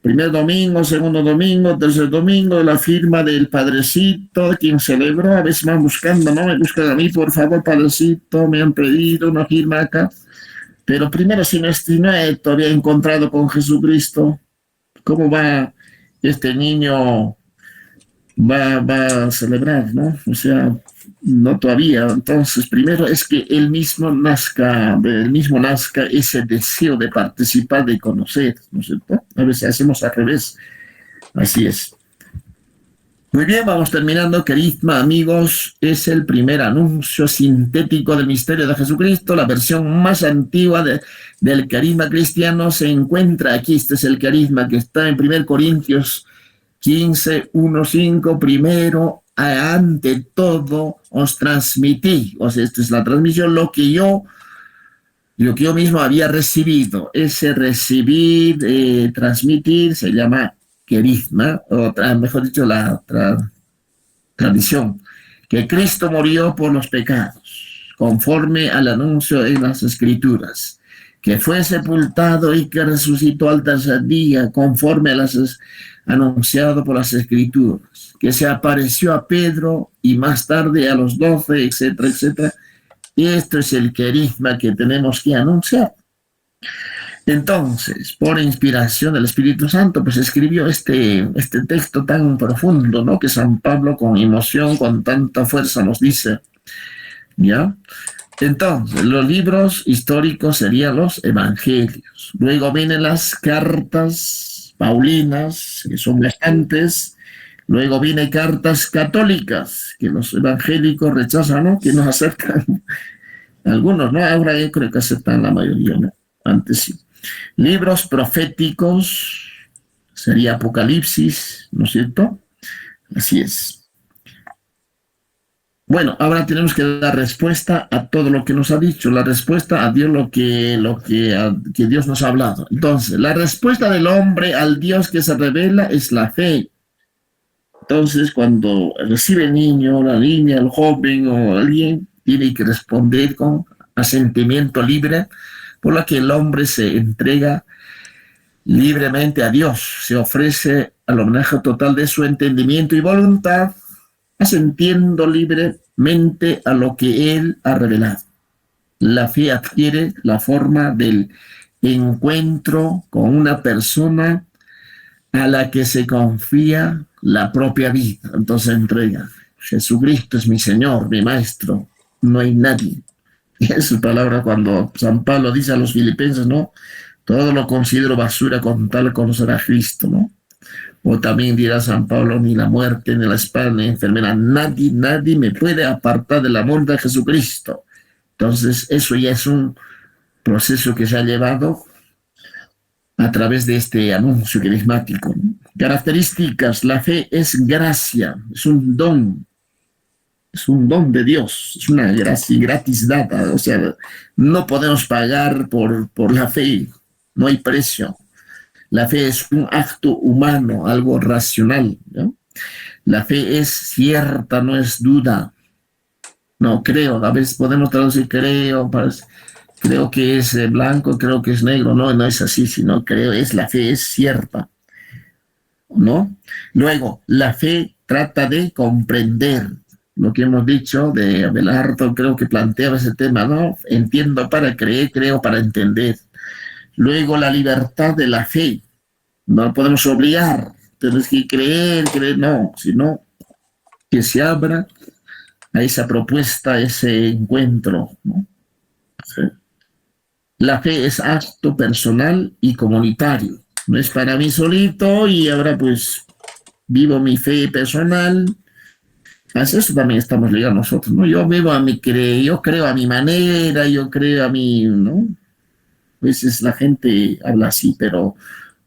primer domingo, segundo domingo, tercer domingo, la firma del padrecito, quien celebró. A veces van buscando, ¿no? Me buscan a mí, por favor, padrecito, me han pedido una firma acá. Pero primero, si no he todavía encontrado con Jesucristo, ¿cómo va este niño va a celebrar, ¿no? O sea, no todavía. Entonces, primero es que él mismo nazca ese deseo de participar, de conocer, ¿no es cierto? A veces hacemos al revés. Así es. Muy bien, vamos terminando. Querigma, amigos, es el primer anuncio sintético del misterio de Jesucristo. La versión más antigua del carisma cristiano se encuentra aquí. Este es el carisma que está en 1 Corintios 15, 1, 5, primero, ante todo, os transmití. O sea, esta es la transmisión, lo que yo mismo había recibido. Ese recibir, transmitir, se llama querigma, o mejor dicho, la tradición. Que Cristo murió por los pecados, conforme al anuncio en las Escrituras. Que fue sepultado y que resucitó al tercer día, conforme a las anunciado por las Escrituras, que se apareció a Pedro y más tarde a los 12, etcétera, etcétera. Y esto es el querigma que tenemos que anunciar. Entonces, por inspiración del Espíritu Santo, pues escribió este texto tan profundo, ¿no? Que San Pablo con emoción, con tanta fuerza nos dice, ¿ya? Entonces, los libros históricos serían los evangelios. Luego vienen las cartas paulinas, que son bastantes. Luego vienen cartas católicas, que los evangélicos rechazan, ¿no? Que nos acercan. Algunos, ¿no? Ahora yo creo que aceptan la mayoría, ¿no? Antes sí. Libros proféticos, sería Apocalipsis, ¿no es cierto? Así es. Bueno, ahora tenemos que dar respuesta a todo lo que nos ha dicho, la respuesta a Dios, que Dios nos ha hablado. Entonces, la respuesta del hombre al Dios que se revela es la fe. Entonces, cuando recibe el niño, la niña, el joven o alguien, tiene que responder con asentimiento libre, por lo que el hombre se entrega libremente a Dios, se ofrece al homenaje total de su entendimiento y voluntad, asentiendo libremente a lo que Él ha revelado. La fe adquiere la forma del encuentro con una persona a la que se confía la propia vida. Entonces entrega. Jesucristo es mi Señor, mi Maestro. No hay nadie. Y es su palabra cuando San Pablo dice a los filipenses, ¿no? Todo lo considero basura con tal conocer a Cristo, ¿no? O también dirá San Pablo, ni la muerte, ni la espada, ni la enfermedad, nadie me puede apartar del amor de Jesucristo. Entonces, eso ya es un proceso que se ha llevado a través de este anuncio carismático, ¿no? Características, la fe es gracia, es un don de Dios, es una gracia gratis dada, o sea, no podemos pagar por la fe, no hay precio. La fe es un acto humano, algo racional, ¿no? La fe es cierta, no es duda. No, creo, a veces podemos traducir creo que es blanco, creo que es negro, no es así, sino creo, la fe es cierta, ¿no? Luego, la fe trata de comprender lo que hemos dicho de Abelardo, creo que planteaba ese tema, ¿no? Entiendo para creer, creo para entender. Luego, la libertad de la fe. No podemos obligar, tienes que creer, no, sino que se abra a esa propuesta, a ese encuentro, ¿no? Sí. La fe es acto personal y comunitario. No es para mí solito y ahora pues vivo mi fe personal. A eso también estamos ligados nosotros, ¿no? Yo creo a mi manera, yo creo a mi, ¿no? A veces la gente habla así, pero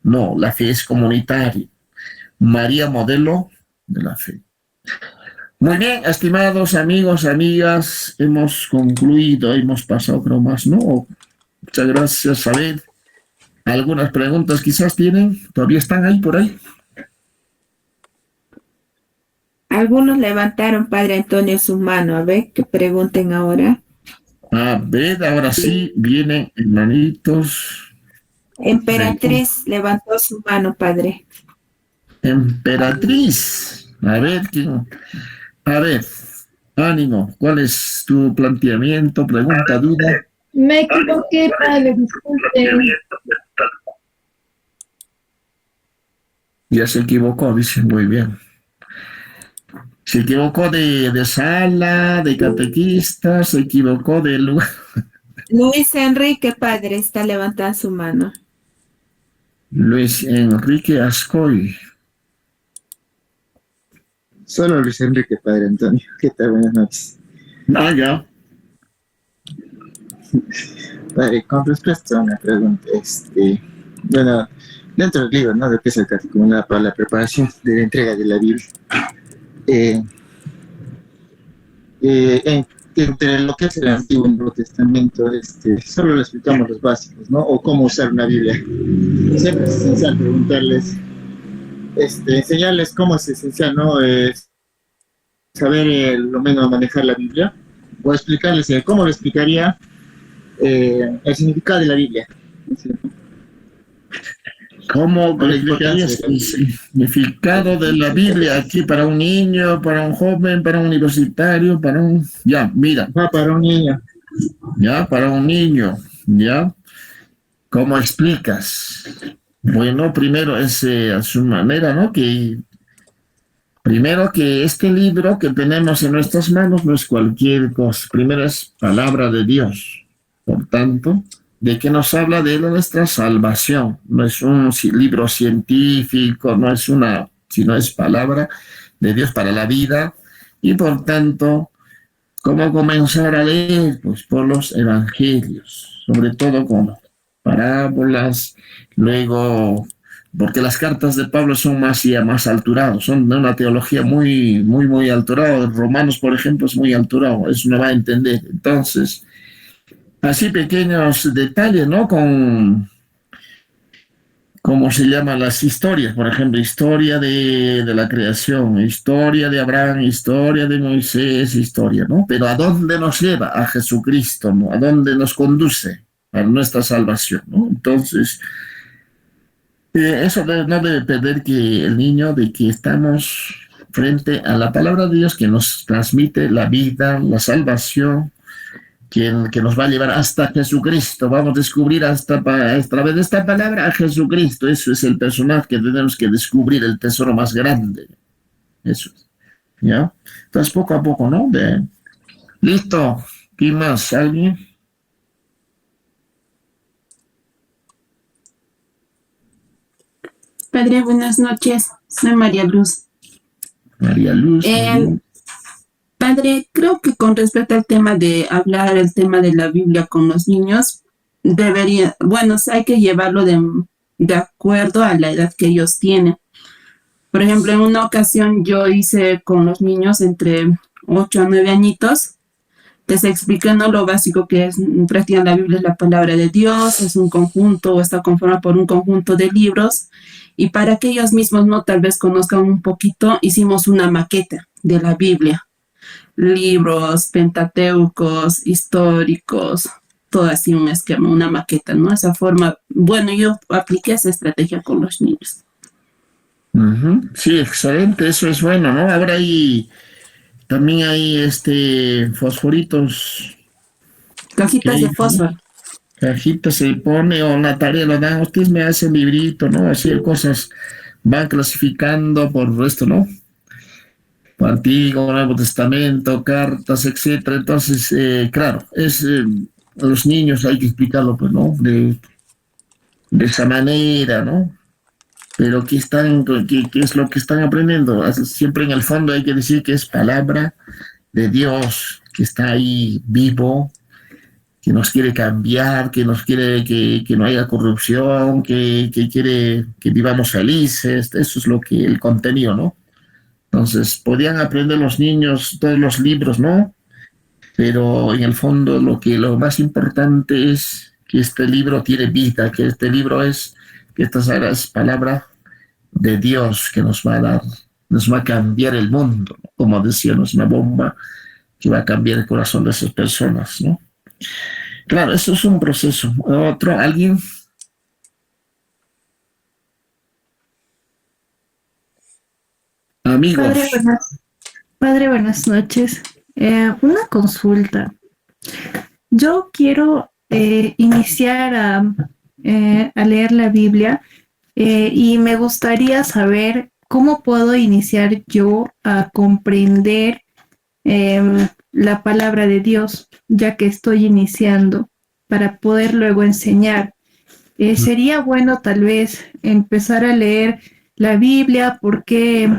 no, la fe es comunitaria. María, modelo de la fe. Muy bien, estimados amigos, amigas, hemos concluido, hemos pasado creo más, ¿no? Muchas gracias. A ver, algunas preguntas quizás tienen, todavía están ahí por ahí. Algunos levantaron, Padre Antonio, su mano. A ver, que pregunten ahora. A ver, ahora sí, vienen hermanitos. Emperatriz levantó su mano, Padre. Emperatriz. A ver, a ver, ánimo, ¿cuál es tu planteamiento, pregunta, duda? Me equivoqué, Padre, disculpe. Ya se equivocó, dice, muy bien. Se equivocó de sala, de catequista, se equivocó de lugar. Luis Enrique, Padre, está levantando su mano. Luis Enrique Ascoy. Solo Luis Enrique, Padre Antonio. ¿Qué tal? Buenas noches. Ah, ya. Padre, con respecto a una pregunta, bueno, dentro del libro, ¿no? De que es el catecumenado para la preparación de la entrega de la Biblia, entre lo que es el Antiguo y Nuevo Testamento, solo le explicamos los básicos, ¿no? O cómo usar una Biblia. Siempre es esencial preguntarles, enseñarles cómo es esencial, ¿no? Saber lo menos manejar la Biblia, o explicarles cómo lo explicaría el significado de la Biblia. ¿Sí? ¿Cómo explicarías el significado de la Biblia aquí para un niño, para un joven, para un universitario, para un... Ya, mira. Para un niño. Ya, para un niño. Ya. ¿Cómo explicas? Bueno, primero es a su manera, ¿no? Primero que este libro que tenemos en nuestras manos no es cualquier cosa. Primero es palabra de Dios. Por tanto, ¿de qué nos habla? De nuestra salvación. No es un libro científico, sino es palabra de Dios para la vida. Y por tanto, ¿cómo comenzar a leer? Pues por los evangelios, sobre todo con parábolas, luego porque las cartas de Pablo son más ya más alturados, son de una teología muy alturada. Romanos, por ejemplo, es muy alturado, eso no va a entender. Entonces, así pequeños detalles, ¿no? ¿Cómo se llaman las historias? Por ejemplo, historia de la creación, historia de Abraham, historia de Moisés, historia, ¿no? Pero ¿a dónde nos lleva? A Jesucristo, ¿no? ¿A dónde nos conduce? A nuestra salvación, ¿no? Entonces, no debe perder que el niño de que estamos frente a la palabra de Dios que nos transmite la vida, la salvación, que nos va a llevar hasta Jesucristo. Vamos a descubrir a través de esta palabra a Jesucristo. Eso es el personaje que tenemos que descubrir, el tesoro más grande. Eso es. ¿Ya? Entonces, poco a poco, ¿no? Listo. ¿Quién más? ¿Alguien? Padre, buenas noches. Soy María Luz. María Luz. Padre, creo que con respecto al tema de hablar el tema de la Biblia con los niños, hay que llevarlo de acuerdo a la edad que ellos tienen. Por ejemplo, en una ocasión yo hice con los niños entre 8 a 9 añitos, les expliqué, ¿no?, lo básico que es prácticamente la Biblia, es la palabra de Dios, es un conjunto o está conformado por un conjunto de libros, y para que ellos mismos no tal vez conozcan un poquito, hicimos una maqueta de la Biblia, libros pentateucos, históricos, todo así un esquema, una maqueta, ¿no? Esa forma, bueno, yo apliqué esa estrategia con los niños. Sí, excelente, eso es bueno, ¿no? Ahora también hay fosforitos. Cajitas de fósforo. Cajitas se pone o la tarea lo dan, ustedes me hacen librito, ¿no? Así cosas van clasificando por esto, ¿no? Antiguo, Nuevo Testamento, cartas, etcétera. Entonces, claro, a los niños hay que explicarlo, pues, ¿no? De esa manera, ¿no? Pero ¿qué es lo que están aprendiendo? Siempre en el fondo hay que decir que es palabra de Dios, que está ahí vivo, que nos quiere cambiar, que nos quiere que no haya corrupción, que quiere que vivamos felices. Eso es el contenido, ¿no? Entonces, podían aprender los niños todos los libros, ¿no? Pero en el fondo lo más importante es que este libro tiene vida, que este libro que esta saga es palabra de Dios que nos va a cambiar el mundo, ¿no? Como decía, no es una bomba que va a cambiar el corazón de esas personas, ¿no? Claro, eso es un proceso. ¿Alguien? Amigos. Padre, buenas noches. Una consulta. Yo quiero iniciar a leer la Biblia y me gustaría saber cómo puedo iniciar yo a comprender la palabra de Dios, ya que estoy iniciando, para poder luego enseñar. Sería bueno tal vez empezar a leer la Biblia porque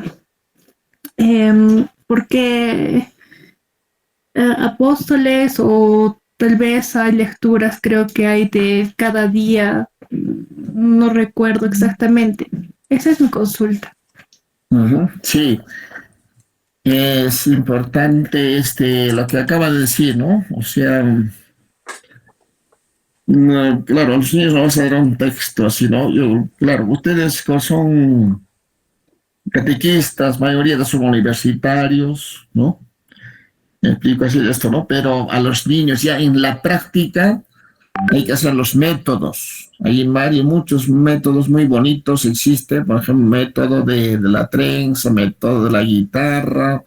apóstoles, o tal vez hay lecturas, creo que hay de cada día, no recuerdo exactamente. Esa es mi consulta. Sí, es importante lo que acaba de decir, ¿no? O sea, no, claro, a los niños no vas a dar un texto así, ¿no? Claro, ustedes son catequistas, mayoría de son universitarios, ¿no? Me explico así de esto, ¿no? Pero a los niños ya en la práctica hay que hacer los métodos. Hay muchos métodos muy bonitos existen, por ejemplo, método de la trenza, método de la guitarra,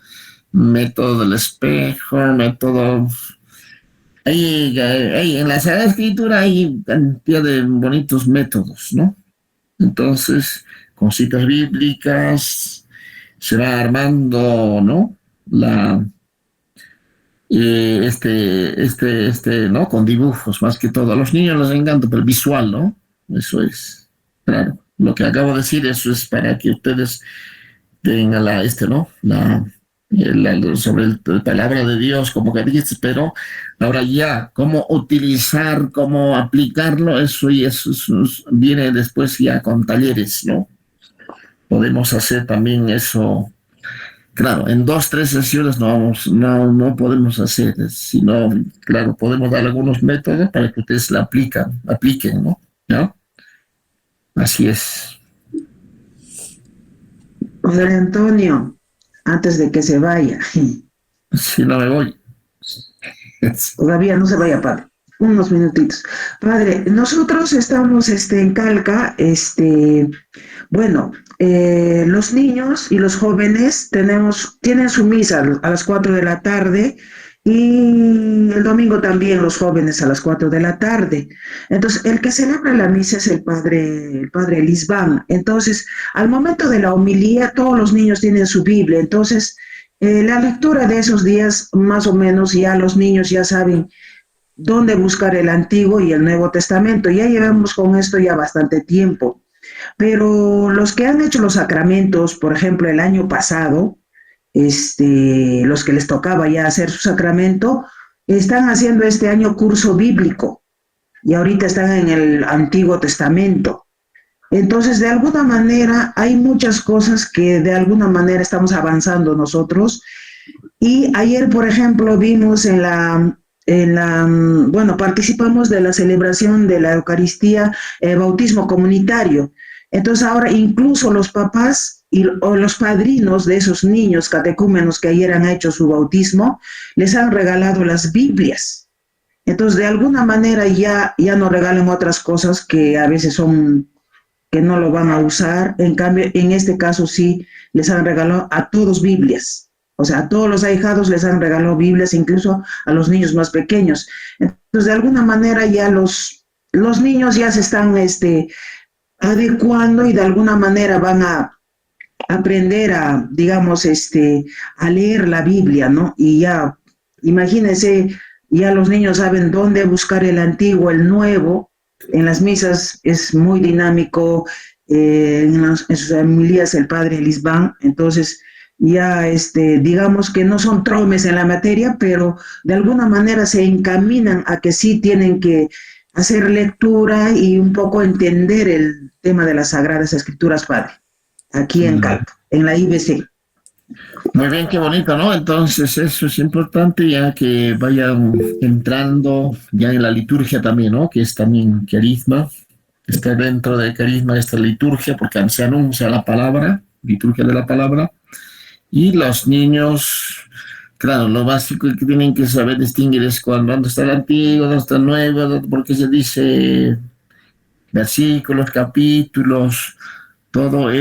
método del espejo, método... en la Sagrada Escritura hay cantidad de bonitos métodos, ¿no? Entonces, con citas bíblicas se va armando, ¿no? ¿no? Con dibujos, más que todo. A los niños les encanta, pero visual, ¿no? Eso es, claro. Lo que acabo de decir, eso es para que ustedes tengan ¿no? sobre la palabra de Dios, como que dices, pero ahora ya, cómo utilizar, cómo aplicarlo, eso viene después ya con talleres, ¿no? Podemos hacer también eso. Claro, en 2, 3 sesiones no podemos hacer, sino, claro, podemos dar algunos métodos para que ustedes la apliquen, ¿no? ¿No? Así es. Padre Antonio, antes de que se vaya, Si no me voy. todavía no se vaya, padre. Unos minutitos. Padre, nosotros estamos en Calca, bueno, los niños y los jóvenes tienen su misa a las 4 de la tarde y el domingo también los jóvenes a las 4 de la tarde. Entonces, el que celebra la misa es el padre Lisbán. Entonces, al momento de la homilía, todos los niños tienen su Biblia. Entonces, la lectura de esos días, más o menos, ya los niños ya saben dónde buscar el Antiguo y el Nuevo Testamento. Ya llevamos con esto ya bastante tiempo. Pero los que han hecho los sacramentos, por ejemplo, el año pasado, los que les tocaba ya hacer su sacramento, están haciendo este año curso bíblico y ahorita están en el Antiguo Testamento. Entonces, de alguna manera, hay muchas cosas que de alguna manera estamos avanzando nosotros. Y ayer, por ejemplo, vimos bueno, participamos de la celebración de la Eucaristía, bautismo comunitario. Entonces ahora incluso los papás o los padrinos de esos niños catecúmenos que ayer han hecho su bautismo, les han regalado las Biblias. Entonces de alguna manera ya nos regalan otras cosas que a veces que no lo van a usar. En cambio, en este caso sí les han regalado a todos Biblias. O sea, a todos los ahijados les han regalado Biblias, incluso a los niños más pequeños. Entonces, de alguna manera ya los niños ya se están adecuando y de alguna manera van a aprender digamos, a leer la Biblia, ¿no? Y ya, imagínense, ya los niños saben dónde buscar el Antiguo, el Nuevo. En las misas es muy dinámico, en sus homilías el padre Lisbán. Entonces, ya digamos que no son tromes en la materia, pero de alguna manera se encaminan a que sí tienen que hacer lectura y un poco entender el tema de las Sagradas Escrituras, padre, aquí en Calca, en la IBC. Muy bien, qué bonito, ¿no? Entonces eso es importante ya que vayan entrando ya en la liturgia también, ¿no? Que es también carisma, está dentro de carisma esta liturgia porque se anuncia la palabra, liturgia de la palabra. Y los niños, claro, lo básico que tienen que saber distinguir es dónde está el antiguo, dónde está el nuevo, porque se dice versículos, capítulos, todo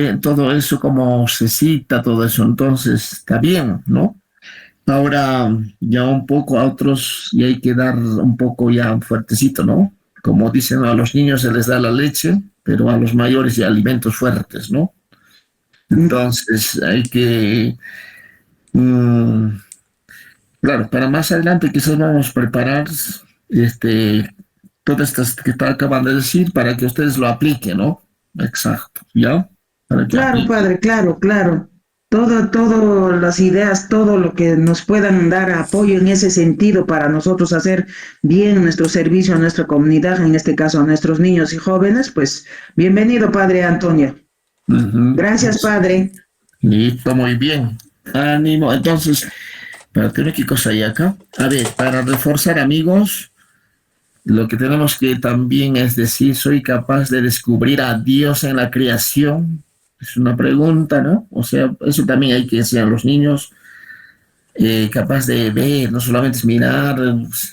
eso, como se cita, todo eso. Entonces, está bien, ¿no? Ahora, ya un poco a otros, y hay que dar un poco ya fuertecito, ¿no? Como dicen, a los niños se les da la leche, pero a los mayores ya alimentos fuertes, ¿no? Entonces hay que, claro, para más adelante quizás vamos a preparar todas estas que acaban de decir para que ustedes lo apliquen, ¿no? Exacto, ¿ya? Claro, padre, claro. Todo las ideas, todo lo que nos puedan dar apoyo en ese sentido para nosotros hacer bien nuestro servicio a nuestra comunidad, en este caso a nuestros niños y jóvenes, pues bienvenido, padre Antonio. Gracias, padre. Listo, muy bien. Ánimo. Entonces, para tener qué cosa hay acá. A ver, para reforzar, amigos, lo que tenemos que también es decir, ¿soy capaz de descubrir a Dios en la creación? Es una pregunta, ¿no? O sea, eso también hay que enseñar a los niños, capaz de ver, no solamente es mirar.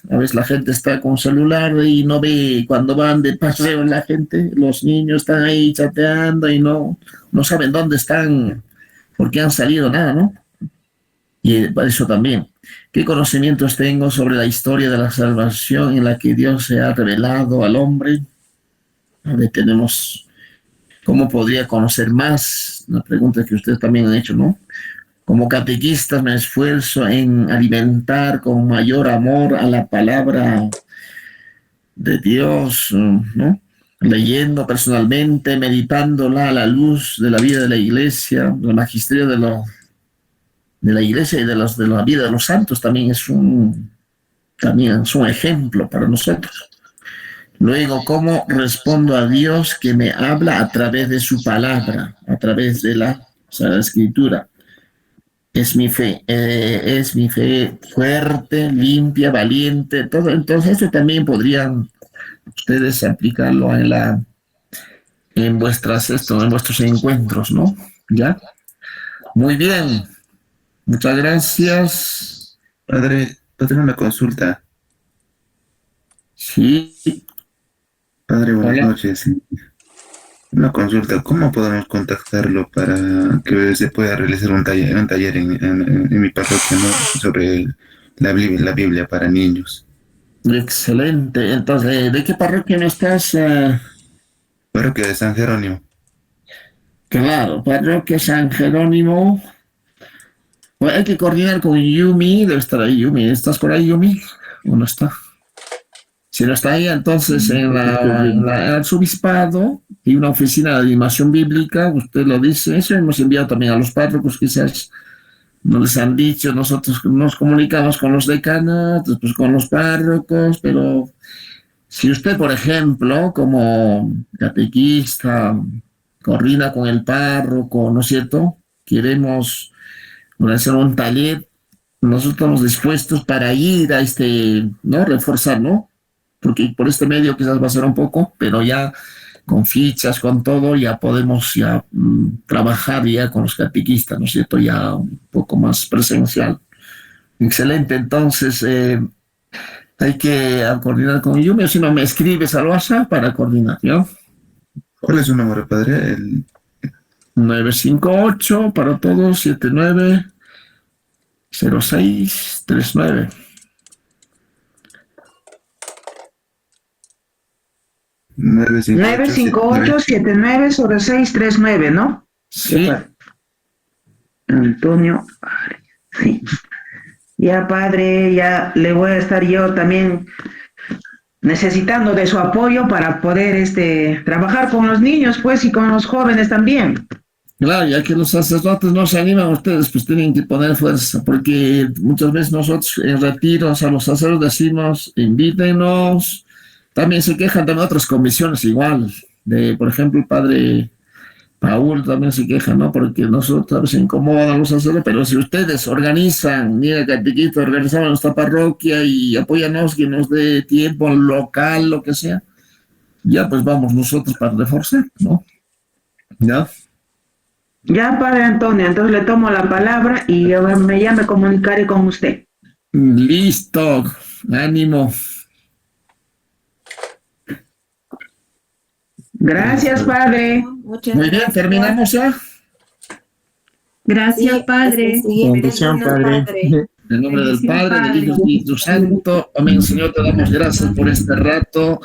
A veces la gente está con celular y no ve cuando van de paseo la gente, los niños están ahí chateando y no saben dónde están, por qué han salido, nada, ¿no? Y para eso también, ¿qué conocimientos tengo sobre la historia de la salvación en la que Dios se ha revelado al hombre? A ver, tenemos, ¿cómo podría conocer más? Una pregunta que ustedes también han hecho, ¿no? Como catequista me esfuerzo en alimentar con mayor amor a la palabra de Dios, ¿no? Leyendo personalmente, meditándola a la luz de la vida de la iglesia, del magisterio de la iglesia y de la vida de los santos también es un ejemplo para nosotros. Luego, ¿cómo respondo a Dios que me habla a través de su palabra, a través de la Sagrada Escritura? Es mi fe fuerte, limpia, valiente, todo. Entonces, eso también podrían ustedes aplicarlo en vuestros encuentros, ¿no? ¿Ya? Muy bien. Muchas gracias. Padre, una consulta. Sí. Padre, buenas Hola. noches. Una consulta, ¿cómo podemos contactarlo para que se pueda realizar un taller en mi parroquia, ¿no? Sobre la Biblia para niños? Excelente. Entonces, ¿de qué parroquia no estás? Parroquia de San Jerónimo. Claro, parroquia San Jerónimo. Bueno, hay que coordinar con Yumi, debe estar ahí Yumi. ¿Estás por ahí, Yumi? ¿O no está? Si no está ahí, entonces en el arzobispado hay una oficina de animación bíblica, usted lo dice, eso hemos enviado también a los párrocos, quizás no les han dicho, nosotros nos comunicamos con los decanos, después con los párrocos, pero si usted, por ejemplo, como catequista, coordina con el párroco, ¿no es cierto? Queremos hacer un taller, nosotros estamos dispuestos para ir a ¿no? Reforzar, ¿no? Porque por este medio quizás va a ser un poco, pero ya con fichas, con todo, ya podemos trabajar ya con los catequistas, ¿no es cierto? Ya un poco más presencial. Excelente, entonces hay que coordinar con Yumi, o si no me escribes al WhatsApp para coordinar, ¿no? ¿Cuál es su número, padre? 958 para todos, 790639. Nueve 958-790639, ¿no? Sí. Antonio. Sí. Ya, padre, ya le voy a estar yo también necesitando de su apoyo para poder trabajar con los niños, pues, y con los jóvenes también. Claro, ya que los sacerdotes no se animan, ustedes pues tienen que poner fuerza, porque muchas veces nosotros en retiros a los sacerdotes decimos, invítenos. También se quejan de otras comisiones igual, por ejemplo, el padre Paul también se queja, ¿no? Porque nosotros a veces incomodan los sacerdotes, pero si ustedes organizan, mira, catequista, organizamos nuestra parroquia y apóyanos, que nos dé tiempo local, lo que sea, ya pues vamos nosotros para reforzar, ¿no? ¿Ya? Ya, padre Antonio, entonces le tomo la palabra y ya me comunicaré con usted. Listo, ánimo. Gracias, padre. Muy bien, terminamos ya. Gracias, Sí, Padre. Bendición, padre. En el nombre del Padre, del Hijo y del Espíritu Santo. Amén, Señor, te damos gracias por este rato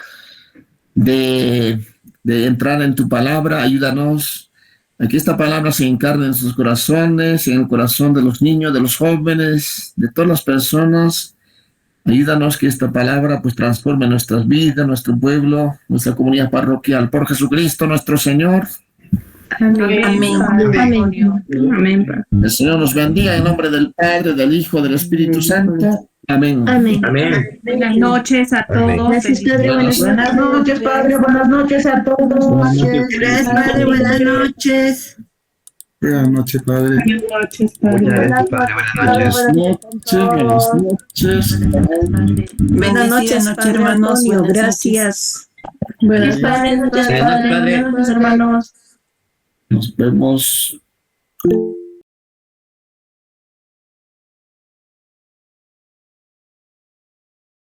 de entrar en tu palabra. Ayúdanos a que esta palabra se encarne en sus corazones, en el corazón de los niños, de los jóvenes, de todas las personas. Ayúdanos que esta palabra pues transforme nuestras vidas, nuestro pueblo, nuestra comunidad parroquial. Por Jesucristo nuestro Señor. Amén. Amén. Amén. El Señor nos bendiga en nombre del Padre, del Hijo, del Espíritu Santo. Amén. Amén. Buenas noches a todos. Gracias, Padre. Buenas Buenas noches, padre. Buenas noches a todos. Gracias, Padre. Buenas noches. Buenas noches, padre. Buenas noches, Padre. Buenas noches. Buenas noches, hermanos. Antonio, Buenas gracias. Buenas noches, Padre. Buenas noches, hermanos. Nos vemos.